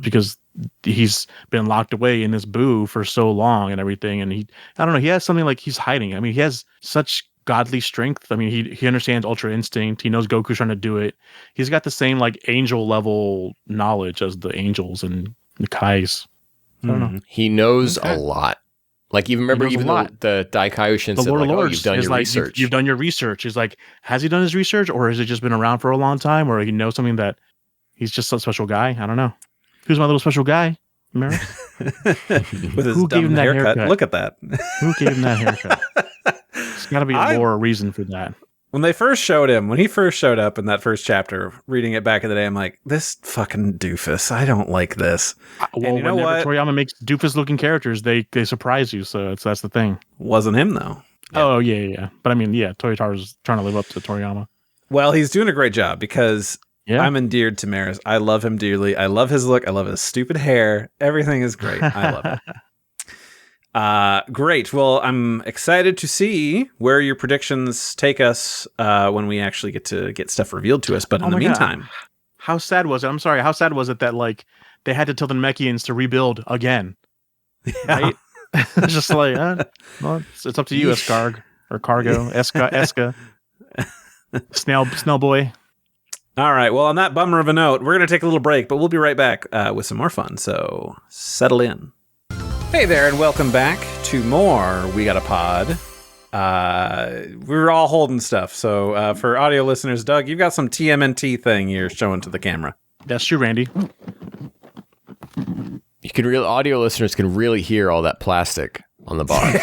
because he's been locked away in this boo for so long and everything. And he has something like he's hiding. I mean, he has such godly strength. I mean, he understands Ultra Instinct. He knows Goku's trying to do it. He's got the same like angel level knowledge as the angels and the Kais. I don't know. He knows a lot. Like even the Daikaioshin said, Lord like, of Lords, you've done your research. You've done your research. He's like, has he done his research, or has it just been around for a long time, or he knows something that he's just a special guy? I don't know. Who's my little special guy? Merus? With his dumb haircut. Look at that. Who gave him that haircut? There's got to be a lore reason for that. When he first showed up in that first chapter, reading it back in the day, I'm like, this fucking doofus. I don't like this. Well, whenever Toriyama makes doofus-looking characters, they surprise you. So that's the thing. Wasn't him though. Yeah. Oh yeah. But I mean, Toyotaro's trying to live up to Toriyama. Well, he's doing a great job because I'm endeared to Merus. I love him dearly. I love his look. I love his stupid hair. Everything is great. I love it. Great. Well, I'm excited to see where your predictions take us when we actually get stuff revealed to us. But in the meantime, God. How sad was it? I'm sorry. How sad was it that like they had to tell the Namekians to rebuild again? Yeah. Right? It's just like, well, it's up to you, Escarg or Cargo, Eska, Snail Boy. All right. Well, on that bummer of a note, we're going to take a little break, but we'll be right back with some more fun. So settle in. Hey there, and welcome back to more We Got a Pod. We're all holding stuff. So for audio listeners, Doug, you've got some TMNT thing you're showing to the camera. That's true, Randy. Audio listeners can really hear all that plastic on the box.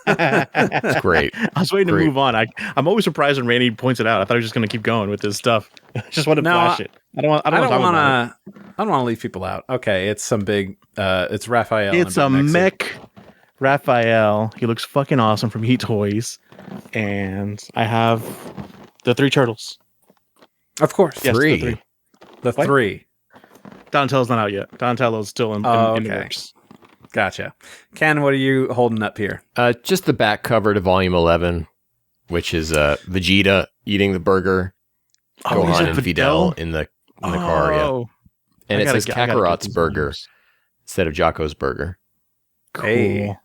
It's great. I was waiting to move on. I'm always surprised when Randy points it out. I thought he was just going to keep going with this stuff. I just want to flash it. I don't want to leave people out. Okay, it's some big. It's Raphael. It's a mech Raphael. He looks fucking awesome from Heat Toys, and I have the 3 turtles. Of course, yes, 3. The 3. Donatello's not out yet. Donatello's still in the works. Gotcha. Ken, what are you holding up here? Just the back cover to volume 11, which is Vegeta eating the burger. Gohan and Videl in the car, yeah. And it says Kakarot's burger instead of Jocko's burger. Cool. Hey.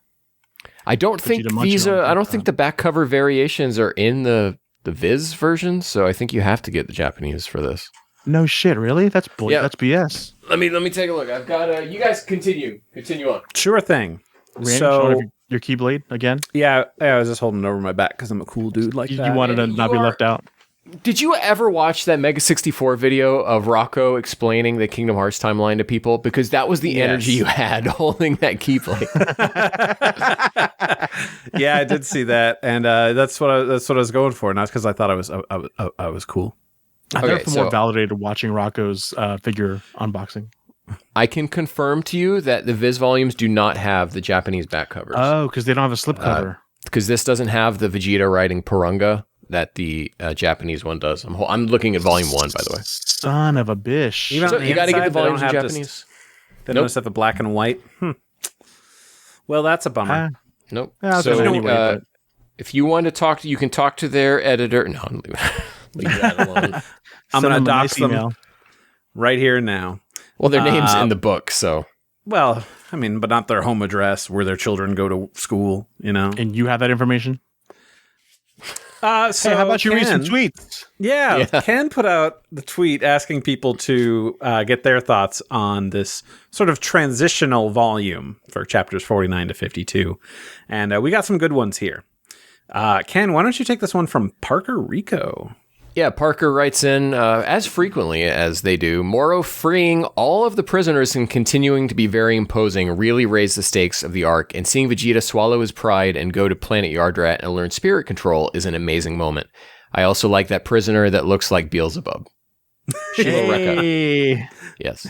I don't think the back cover variations are in the Viz version, so I think you have to get the Japanese for this. No shit, really? That's Yeah. That's BS. Let me take a look. I've got you guys continue on. Sure thing. Randy, So showing off your Keyblade again? yeah, I was just holding it over my back because I'm a cool dude like that. You wanted to not be left out. Did you ever watch that Mega 64 video of Rocco explaining the Kingdom Hearts timeline to people? Because that was the energy you had holding that Keyblade. Yeah, I did see that, and that's what I was going for. Not because I thought I was cool. I never feel more validated watching Rocco's figure unboxing. I can confirm to you that the Viz volumes do not have the Japanese back covers. Oh, because they don't have a slipcover. Because this doesn't have the Vegeta riding Purunga that the Japanese one does. I'm looking at volume 1, by the way. Son of a bish. Even So on the you got to get the inside, they volumes don't in have Japanese. They don't just have the black and white. Well, that's a bummer. Nope. Yeah, So anyway, if you want to talk, you can talk to their editor. No, leave that alone. I'm going to dox them email. right here now. Well, their name's in the book, so. Well, I mean, but not their home address where their children go to school, you know? And you have that information? So Hey, how about you read some Ken- tweets? Yeah, Yeah. Ken put out the tweet asking people to get their thoughts on this sort of transitional volume for chapters 49 to 52. And we got some good ones here. Ken, why don't you take this one from Parker Rico? Yeah, Parker writes in, as frequently as they do, Moro freeing all of the prisoners and continuing to be very imposing really raised the stakes of the arc, and seeing Vegeta swallow his pride and go to Planet Yardrat and learn spirit control is an amazing moment. I also like that prisoner that looks like Beelzebub. Shimo Rekka. Hey. Yes.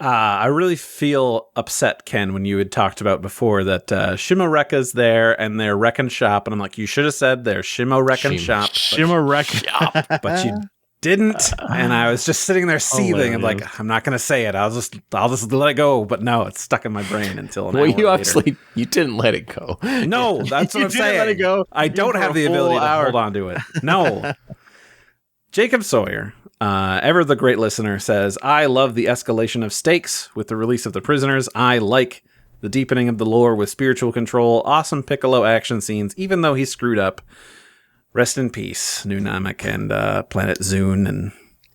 I really feel upset, Ken, when you had talked about before that Shimo Rekka's there and they're wrecking shop. And I'm like, you should have said they're Shimo wrecking shop. Shimmer Wreck. But you didn't. And I was just sitting there seething. I'm Hilarious. like, I'm not going to say it. I'll just let it go. But no, it's stuck in my brain until an Well, hour you later. obviously, you didn't let it go. No, that's what You I'm didn't saying. let it go. I don't for have a the full ability to hour. hold on to it. No. Jacob Sawyer, ever the great listener, says, I love the escalation of stakes with the release of the prisoners. I like the deepening of the lore with spiritual control, awesome Piccolo action scenes, even though he screwed up. Rest in peace, New Namek and Planet Zune and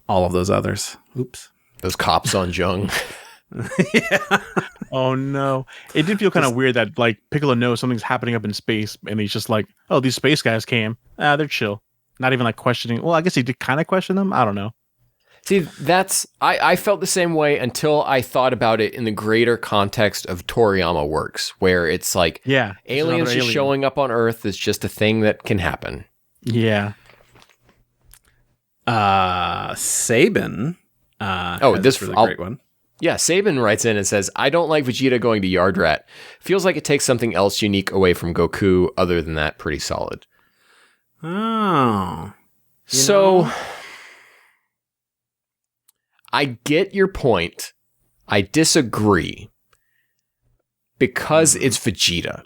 all of those others. Oops. Those cops on Jung. Oh no. It did feel kind of weird that like Piccolo knows something's happening up in space and he's just like, oh, these space guys came. They're chill. Not even like questioning. Well, I guess he did kind of question them. I don't know. See, I felt the same way until I thought about it in the greater context of Toriyama works, where it's like, Yeah. it's aliens another just alien. showing up on Earth is just a thing that can happen. Yeah. Sabin. Oh, has this- a really I'll- great one. Yeah, Sabin writes in and says, I don't like Vegeta going to Yardrat. Feels like it takes something else unique away from Goku. Other than that, pretty solid. Oh. So, I get your point. I disagree. Because it's Vegeta.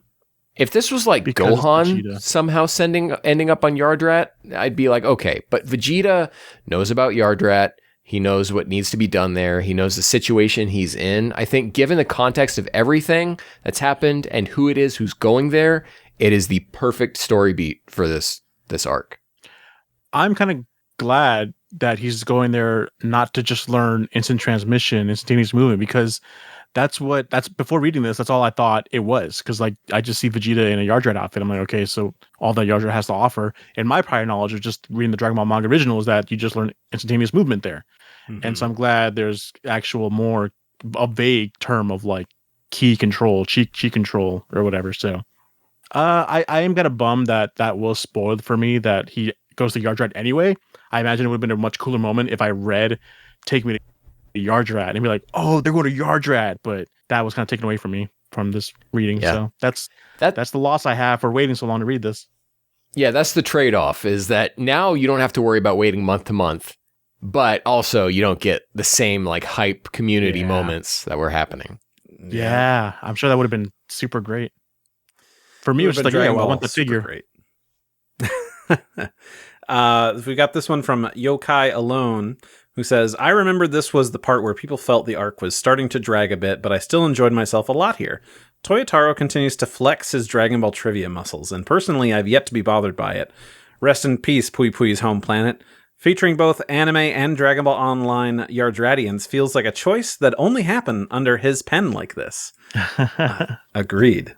If this was like Because it's Gohan Vegeta. somehow ending up on Yardrat, I'd be like, okay. But Vegeta knows about Yardrat. He knows what needs to be done there. He knows the situation he's in. I think given the context of everything that's happened and who it is who's going there, it is the perfect story beat for this arc. I'm kind of glad that he's going there not to just learn instant transmission, instantaneous movement, because that's before reading this, that's all I thought it was. Because like I just see Vegeta in a Yardrat outfit. I'm like, okay, so all that Yardrat has to offer, and my prior knowledge of just reading the Dragon Ball manga original is that you just learn instantaneous movement there. And so I'm glad there's actual more a vague term of like key control, chi control or whatever. So I am kind of bummed that was spoiled for me that he goes to Yardrat anyway. I imagine it would have been a much cooler moment if I read Take Me to Yardrat and be like, oh, they're going to Yardrat. But that was kind of taken away from me from this reading. Yeah. So that's the loss I have for waiting so long to read this. Yeah, that's the trade-off, is that now you don't have to worry about waiting month to month, but also you don't get the same like hype community moments that were happening. Yeah, I'm sure that would have been super great. For me, it was just like, yeah, well, I want the figure. Great. We got this one from Yokai Alone, who says, I remember this was the part where people felt the arc was starting to drag a bit, but I still enjoyed myself a lot here. Toyotaro continues to flex his Dragon Ball trivia muscles, and personally, I've yet to be bothered by it. Rest in peace, Pui Pui's home planet. Featuring both anime and Dragon Ball Online Yardradians feels like a choice that only happened under his pen like this. Agreed.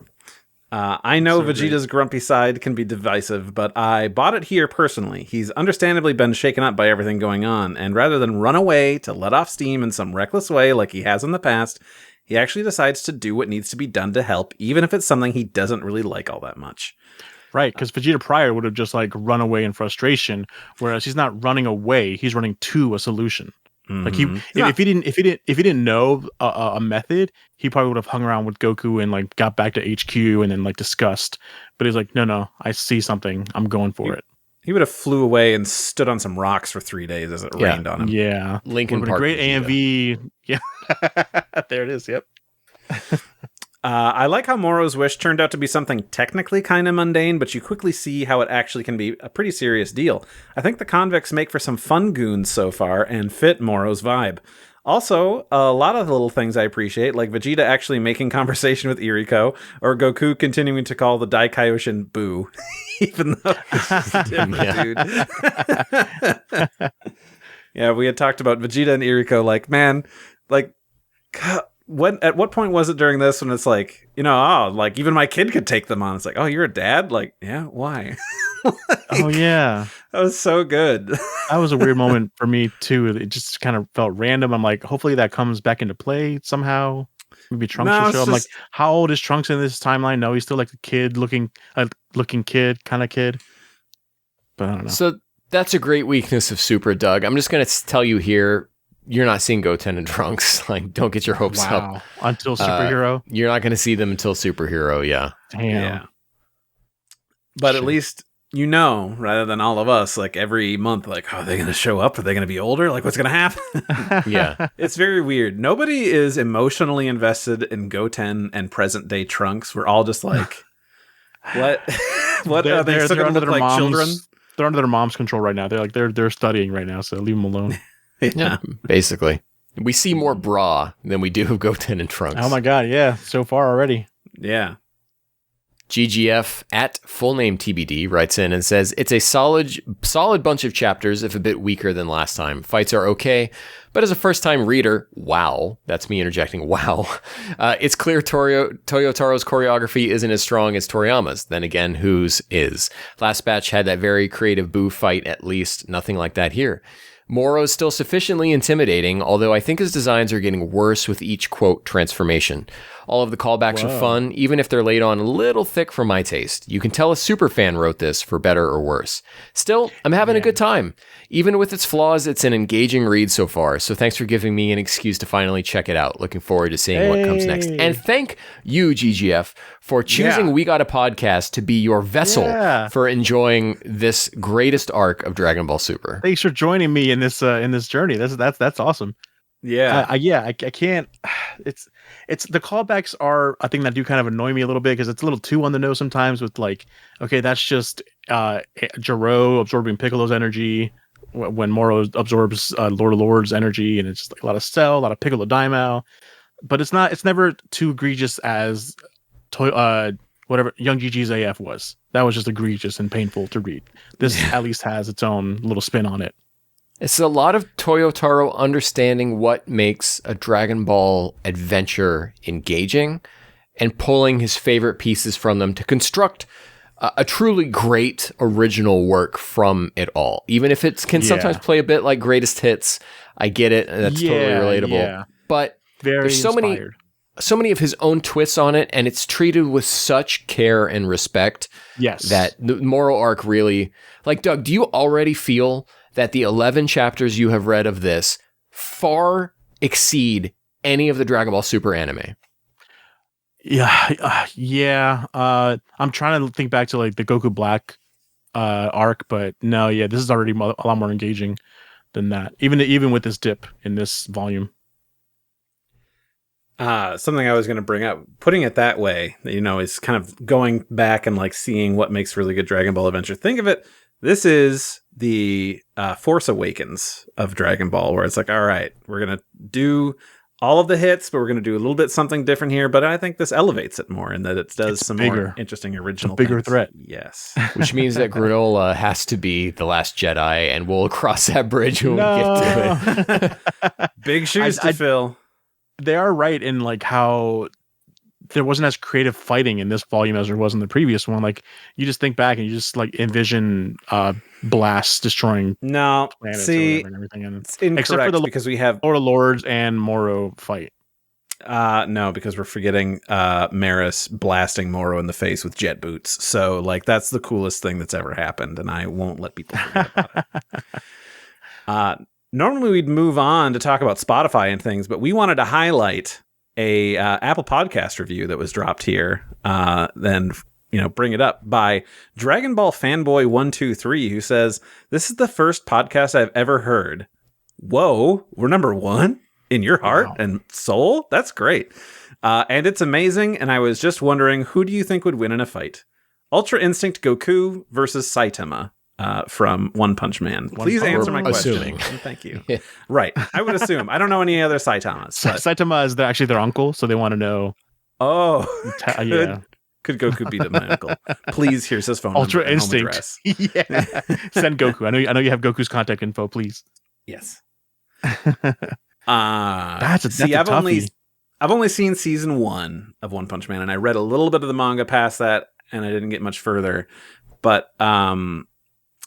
I know Vegeta's grumpy side can be divisive, but I bought it here personally. He's understandably been shaken up by everything going on, and rather than run away to let off steam in some reckless way like he has in the past, he actually decides to do what needs to be done to help, even if it's something he doesn't really like all that much. Right, because Vegeta prior would have just like run away in frustration, whereas he's not running away; he's running to a solution. Like if he didn't know a method, he probably would have hung around with Goku and like got back to HQ and then like discussed. But he's like, no, I see something, I'm going for it. He would have flew away and stood on some rocks for 3 days as it rained on him. Yeah, Lincoln Park. A great AMV. Yeah, there it is. Yep. I like how Moro's wish turned out to be something technically kind of mundane, but you quickly see how it actually can be a pretty serious deal. I think the convicts make for some fun goons so far and fit Moro's vibe. Also, a lot of the little things I appreciate, like Vegeta actually making conversation with Iriko, or Goku continuing to call the Daikaioshin Boo, even though he's just a dude. Yeah, we had talked about Vegeta and Iriko, like, man, like, at what point was it during this when it's like, like even my kid could take them on? It's like, oh, you're a dad? Like, yeah, why? Oh yeah, that was so good. That was a weird moment for me too. It just kind of felt random. I'm like, hopefully that comes back into play somehow. Maybe Trunks will show. I'm like, how old is Trunks in this timeline? No, he's still like a kid looking kid, kind of kid. But I don't know. So that's a great weakness of Super, Doug. I'm just gonna tell you here. You're not seeing Goten and Trunks. Like, don't get your hopes up. Until Superhero? You're not going to see them until Superhero, yeah. Damn. Yeah. But at least, rather than all of us, like, every month, like, are they going to show up? Are they going to be older? Like, what's going to happen? Yeah. It's very weird. Nobody is emotionally invested in Goten and present-day Trunks. We're all just like, what? What are they still going to look like children? They're under their mom's control right now. They're studying right now, so leave them alone. Yeah, basically. We see more bra than we do of Goten and Trunks. Oh my god, yeah. So far already. Yeah. GGF at full name TBD writes in and says, it's a solid bunch of chapters, if a bit weaker than last time. Fights are okay, but as a first-time reader, wow. That's me interjecting, wow. It's clear Toyotaro's choreography isn't as strong as Toriyama's. Then again, whose is? Last batch had that very creative Boo fight, at least. Nothing like that here. Moro is still sufficiently intimidating, although I think his designs are getting worse with each, quote, transformation. All of the callbacks are fun, even if they're laid on a little thick for my taste. You can tell a superfan wrote this, for better or worse. Still, I'm having a good time. Even with its flaws, it's an engaging read so far, so thanks for giving me an excuse to finally check it out. Looking forward to seeing what comes next. And thank you, GGF, for choosing We Got a Podcast to be your vessel for enjoying this greatest arc of Dragon Ball Super. Thanks for joining me in this journey. That's awesome. Yeah. I can't. It's the callbacks are a thing that do kind of annoy me a little bit because it's a little too on the nose sometimes with like, okay, that's just Jiro absorbing Piccolo's energy when Moro absorbs Lord of Lord's energy, and it's just like a lot of Cell, a lot of Piccolo Daimao, but it's never too egregious as whatever Young GG's AF was. That was just egregious and painful to read. This at least has its own little spin on it. It's a lot of Toyotaro understanding what makes a Dragon Ball adventure engaging and pulling his favorite pieces from them to construct a truly great original work from it all. Even if it can sometimes play a bit like greatest hits, I get it. And that's totally relatable. Yeah. But there's so many of his own twists on it, and it's treated with such care and respect. Yes. That the Moro Arc really, like, Doug, do you already feel that the 11 chapters you have read of this far exceed any of the Dragon Ball Super anime? Yeah. I'm trying to think back to like the Goku Black arc, but no, this is already a lot more engaging than that. Even with this dip in this volume. Something I was going to bring up, putting it that way, is kind of going back and like seeing what makes really good Dragon Ball adventure. Think of it. This is the Force Awakens of Dragon Ball, where it's like, all right, we're going to do all of the hits, but we're going to do a little bit something different here. But I think this elevates it more in that it does some more interesting original bigger things. threat. Yes. Which means that Granola has to be the last Jedi, and we'll cross that bridge when we get to it. Big shoes to fill. They are right in like how there wasn't as creative fighting in this volume as there was in the previous one. Like you just think back and you just like envision blasts destroying planets and everything. And it's incorrect except for because we have Lord of Lords and Moro fight. No, because we're forgetting Merus blasting Moro in the face with jet boots. So like that's the coolest thing that's ever happened, and I won't let people forget about it. Normally we'd move on to talk about Spotify and things, but we wanted to highlight a Apple Podcast review that was dropped here. Then bring it up by Dragon Ball Fanboy 123, who says, "This is the first podcast I've ever heard. Whoa, we're number one in your heart and soul. That's great, and it's amazing. And I was just wondering, who do you think would win in a fight? Ultra Instinct Goku versus Saitama." From One Punch Man. Please answer my question. Thank you. Yeah. Right. I would assume. I don't know any other Saitamas. Saitama is actually their uncle, so they want to know. Oh, could Goku beat up my uncle? Please, here's his phone Ultra number. Instinct. Yeah. Send Goku. I know you have Goku's contact info. Please. Yes. That's a toughie. I've only seen season 1 of One Punch Man, and I read a little bit of the manga past that, and I didn't get much further. But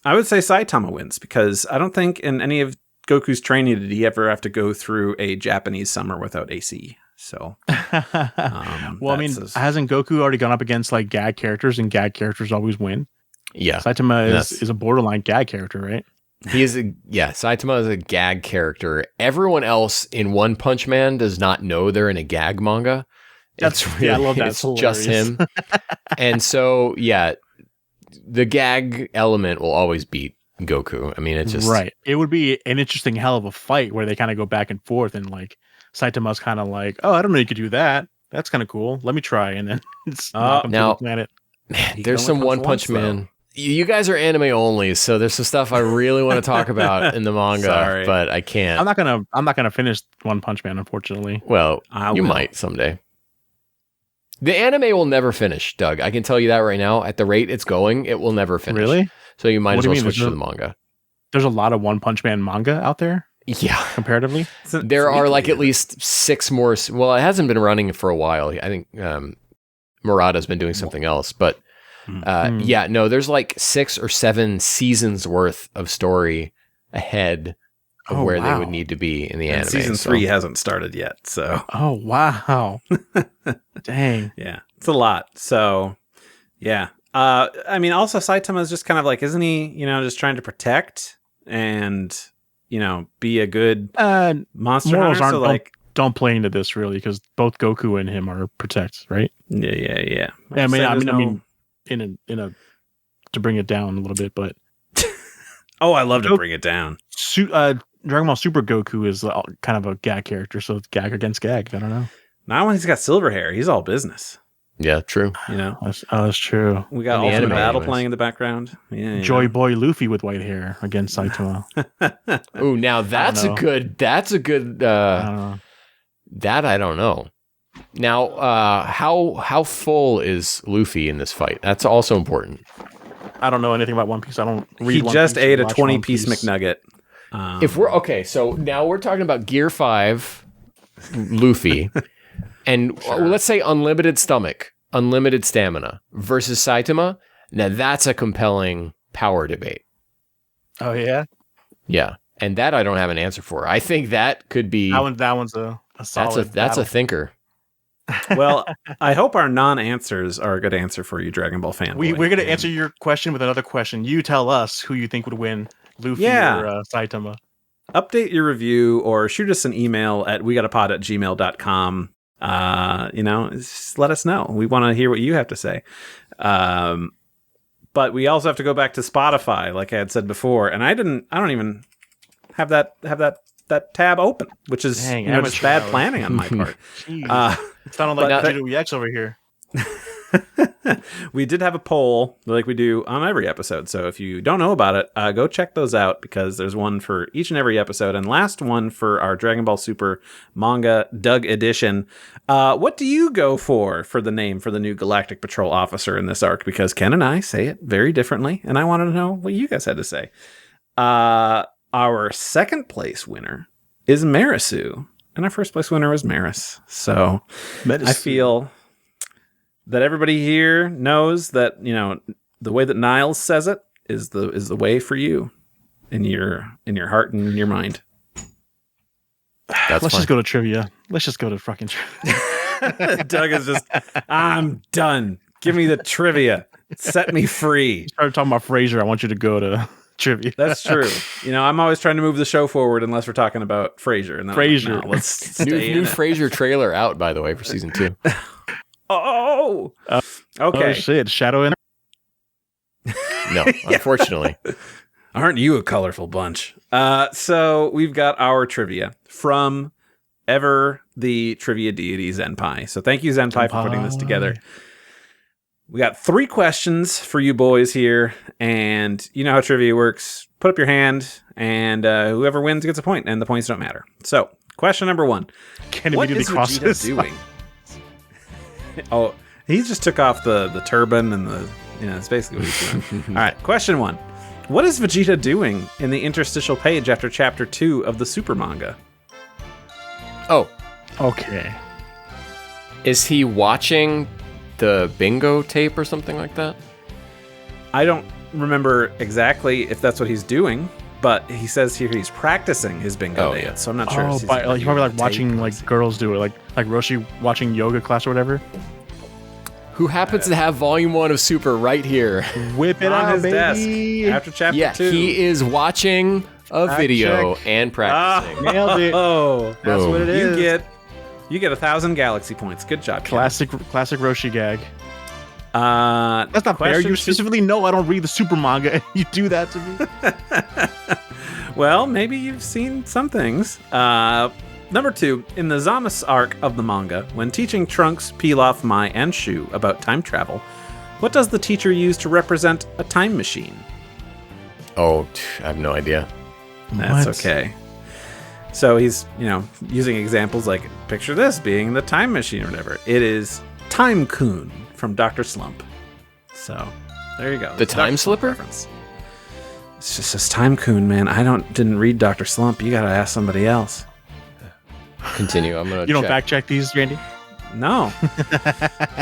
I would say Saitama wins because I don't think in any of Goku's training did he ever have to go through a Japanese summer without AC. So, well, I mean, hasn't Goku already gone up against like gag characters, and gag characters always win? Yeah, Saitama is a borderline gag character, right? Saitama is a gag character. Everyone else in One Punch Man does not know they're in a gag manga. I love that. It's just him, and so the gag element will always beat Goku. I mean, it's just right. It would be an interesting hell of a fight where they kind of go back and forth, and like Saitama's kind of like, "Oh, I don't know, you could do that. That's kind of cool. Let me try." And then it's now, the planet. Man, there's some One Punch Man. You guys are anime only, so there's some stuff I really want to talk about in the manga, but I can't. I'm not gonna finish One Punch Man, unfortunately. Well, you might someday. The anime will never finish, Doug. I can tell you that right now. At the rate it's going, it will never finish. Really? So you might as well switch to the manga. There's a lot of One Punch Man manga out there? Yeah. Comparatively? There are like at least 6 more. Well, it hasn't been running for a while. I think Murata's been doing something else. But there's like 6 or 7 seasons worth of story ahead of where they would need to be in the anime. Season 3 hasn't started yet, so. Oh, wow. Dang. Yeah, it's a lot. So, yeah. I mean, also Saitama is just kind of like, isn't he, just trying to protect and, be a good monster hunter? So like, don't play into this really, because both Goku and him are protect, right? Yeah. I mean, to bring it down a little bit, but. Oh, I love to bring it down. Dragon Ball Super Goku is kind of a gag character, so it's gag against gag. I don't know. Not when he's got silver hair. He's all business. Yeah, true. That's true. We got Ultimate Battle playing in the background. Yeah, Joy Boy Luffy with white hair against Saitama. Ooh, now that's a good. That's a good. I don't know. That I don't know. Now, how full is Luffy in this fight? That's also important. I don't know anything about One Piece. I don't read. He just ate a 20-piece McNugget. If we're okay, so now we're talking about Gear 5, Luffy, and let's say unlimited stomach, unlimited stamina versus Saitama. Now that's a compelling power debate. Oh yeah, yeah, and that I don't have an answer for. I think that could be that one's a solid. That's a thinker. Well, I hope our non-answers are a good answer for you, Dragon Ball fan. We're going to answer your question with another question. You tell us who you think would win, Luffy or Saitama. Update your review or shoot us an email at wegotapod@gmail.com. Just let us know. We want to hear what you have to say. But we also have to go back to Spotify, like I had said before, and I don't even have that tab open, which is just bad planning on my part. It sounded like Vegeta Reacts over here. We did have a poll like we do on every episode. So if you don't know about it, go check those out because there's one for each and every episode. And last one for our Dragon Ball Super manga Doug edition. What do you go for the name for the new Galactic Patrol officer in this arc? Because Ken and I say it very differently. And I wanted to know what you guys had to say. Our second place winner is Merus. And our first place winner was Merus. So I feel that everybody here knows that, the way that Niles says it is the way for you in your heart and in your mind. Let's just go to trivia. Let's just go to fucking trivia. Doug is just, I'm done. Give me the trivia. Set me free. Started talking about Frasier. I want you to go to trivia. That's true. I'm always trying to move the show forward unless we're talking about Frasier. And Frasier. Like, no, let's stay new Frasier trailer out, by the way, for season 2. Oh, okay. Oh shit! Shadow in. No, unfortunately. Aren't you a colorful bunch? So we've got our trivia from Ever the Trivia Deity Zenpai. So thank you, Zenpai, for putting this together. We got 3 questions for you boys here, and you know how trivia works. Put up your hand, and whoever wins gets a point, and the points don't matter. So, question number 1. What is Vegeta doing? Oh, he just took off the turban and that's basically what he's doing. All right, question 1. What is Vegeta doing in the interstitial page after chapter 2 of the Super manga? Oh, okay. Is he watching the bingo tape or something like that? I don't remember exactly if that's what he's doing, but he says here he's practicing his bingo dance, so I'm not sure. Oh, he's probably like watching like girls do it, like Roshi watching yoga class or whatever. Who happens to have volume 1 of Super right here? Whip it on out, his baby. desk after chapter 2. He is watching a video and practicing. Nailed it. Oh, that's what it is. You get 1,000 galaxy points. Good job. Classic Roshi gag. That's not fair. You specifically know I don't read the Super manga, and you do that to me. Well, maybe you've seen some things. Number 2, in the Zamas arc of the manga, when teaching Trunks, Pilaf, Mai, and Shu about time travel, what does the teacher use to represent a time machine? Oh, I have no idea. That's okay. So he's, using examples like, picture this being the time machine or whatever. It is Time Kun from Dr. Slump. So, there you go. The Time Slipper? Reference. It's just this Time Kun, man. Didn't read Dr. Slump. You gotta ask somebody else. Continue. I'm gonna. You don't fact check these, Randy? No.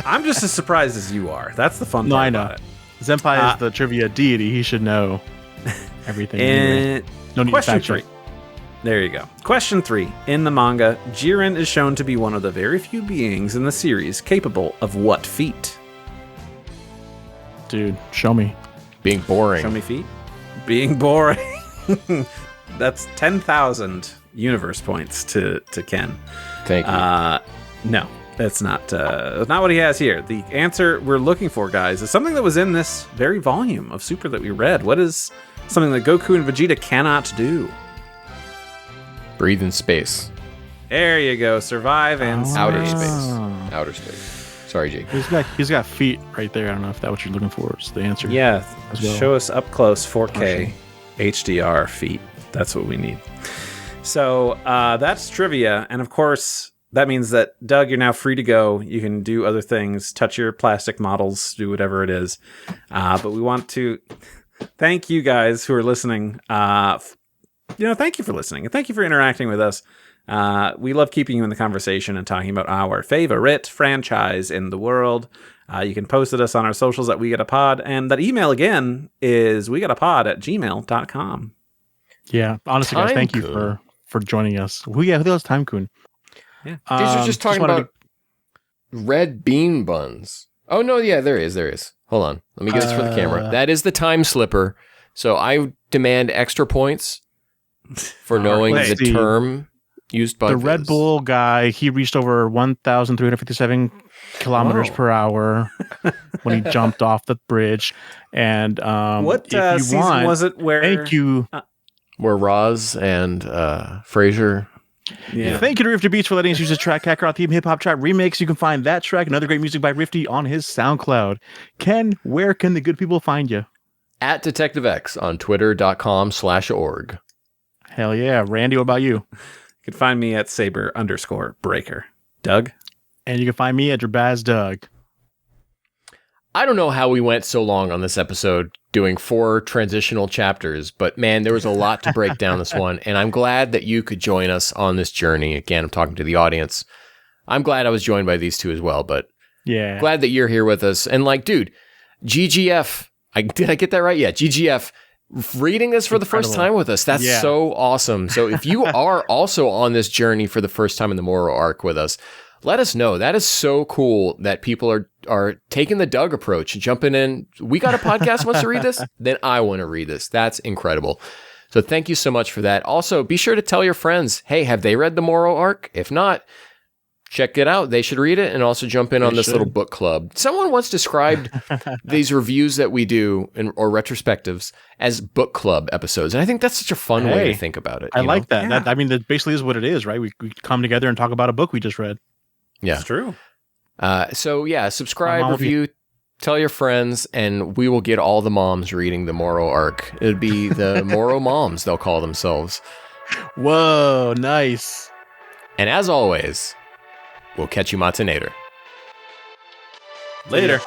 I'm just as surprised as you are. That's the fun part about it. Zenpai is the trivia deity. He should know everything. Anyway. No need to fact check. There you go. Question 3. In the manga, Jiren is shown to be one of the very few beings in the series capable of what feat? Dude, show me. Being boring. Show me feat? Being boring. That's 10,000 universe points to Ken. Thank you. No, that's not what he has here. The answer we're looking for, guys, is something that was in this very volume of Super that we read. What is something that Goku and Vegeta cannot do? Breathe in space. There you go. Survive in space. Outer space. Outer space. Sorry, Jake. He's got feet right there. I don't know if that's what you're looking for. Is the answer? Yeah. Well. Show us up close 4K HDR feet. That's what we need. So that's trivia. And of course, that means that, Doug, you're now free to go. You can do other things, touch your plastic models, do whatever it is. But we want to thank you guys who are listening. Thank you for listening. And thank you for interacting with us. We love keeping you in the conversation and talking about our favorite franchise in the world. You can post at us on our socials at We Get a Pod. And that email again is wegetapod@gmail.com. Yeah. Honestly, guys, thank you for joining us. Who was Time Kun? Yeah. These are just talking about red bean buns. Oh, no. Yeah, there is. Hold on. Let me get this for the camera. That is the time slipper. So I demand extra points for knowing the term used by the Red Bull guy. He reached over 1,357 kilometers per hour when he jumped off the bridge. And what season was it? Where? Thank you. Where Roz and Frasier Yeah. Thank you to Rifti Beach for letting us use this track, Kakarot theme hip hop track remix. You can find that track and other great music by Rifti on his SoundCloud. Ken, where can the good people find you? At Detective X on twitter.com/org. Hell yeah. Randy, what about you? You can find me at Saber_Breaker. Doug? And you can find me at Drbaz Doug. I don't know how we went so long on this episode doing 4 transitional chapters, but man, there was a lot to break down this one, and I'm glad that you could join us on this journey. Again, I'm talking to the audience. I'm glad I was joined by these two as well, but yeah, glad that you're here with us. And like, dude, GGF, did I get that right? Yeah, GGF, reading this for the first time with us. That's so awesome. So if you are also on this journey for the first time in the Moro Arc with us, let us know. That is so cool that people are taking the Doug approach, jumping in. We got a podcast wants to read this? Then I want to read this. That's incredible. So thank you so much for that. Also, be sure to tell your friends, hey, have they read the Moro Arc? If not, check it out. They should read it and also jump in on this little book club. Someone once described these reviews that we do or retrospectives as book club episodes. And I think that's such a fun way to think about it. I like that. Yeah. That basically is what it is, right? We come together and talk about a book we just read. Yeah. It's true. So yeah, subscribe, review, tell your friends, and we will get all the moms reading the Moro Arc. It would be the Moro Moms, they'll call themselves. Whoa, nice. And as always, we'll catch you Matanator. Later.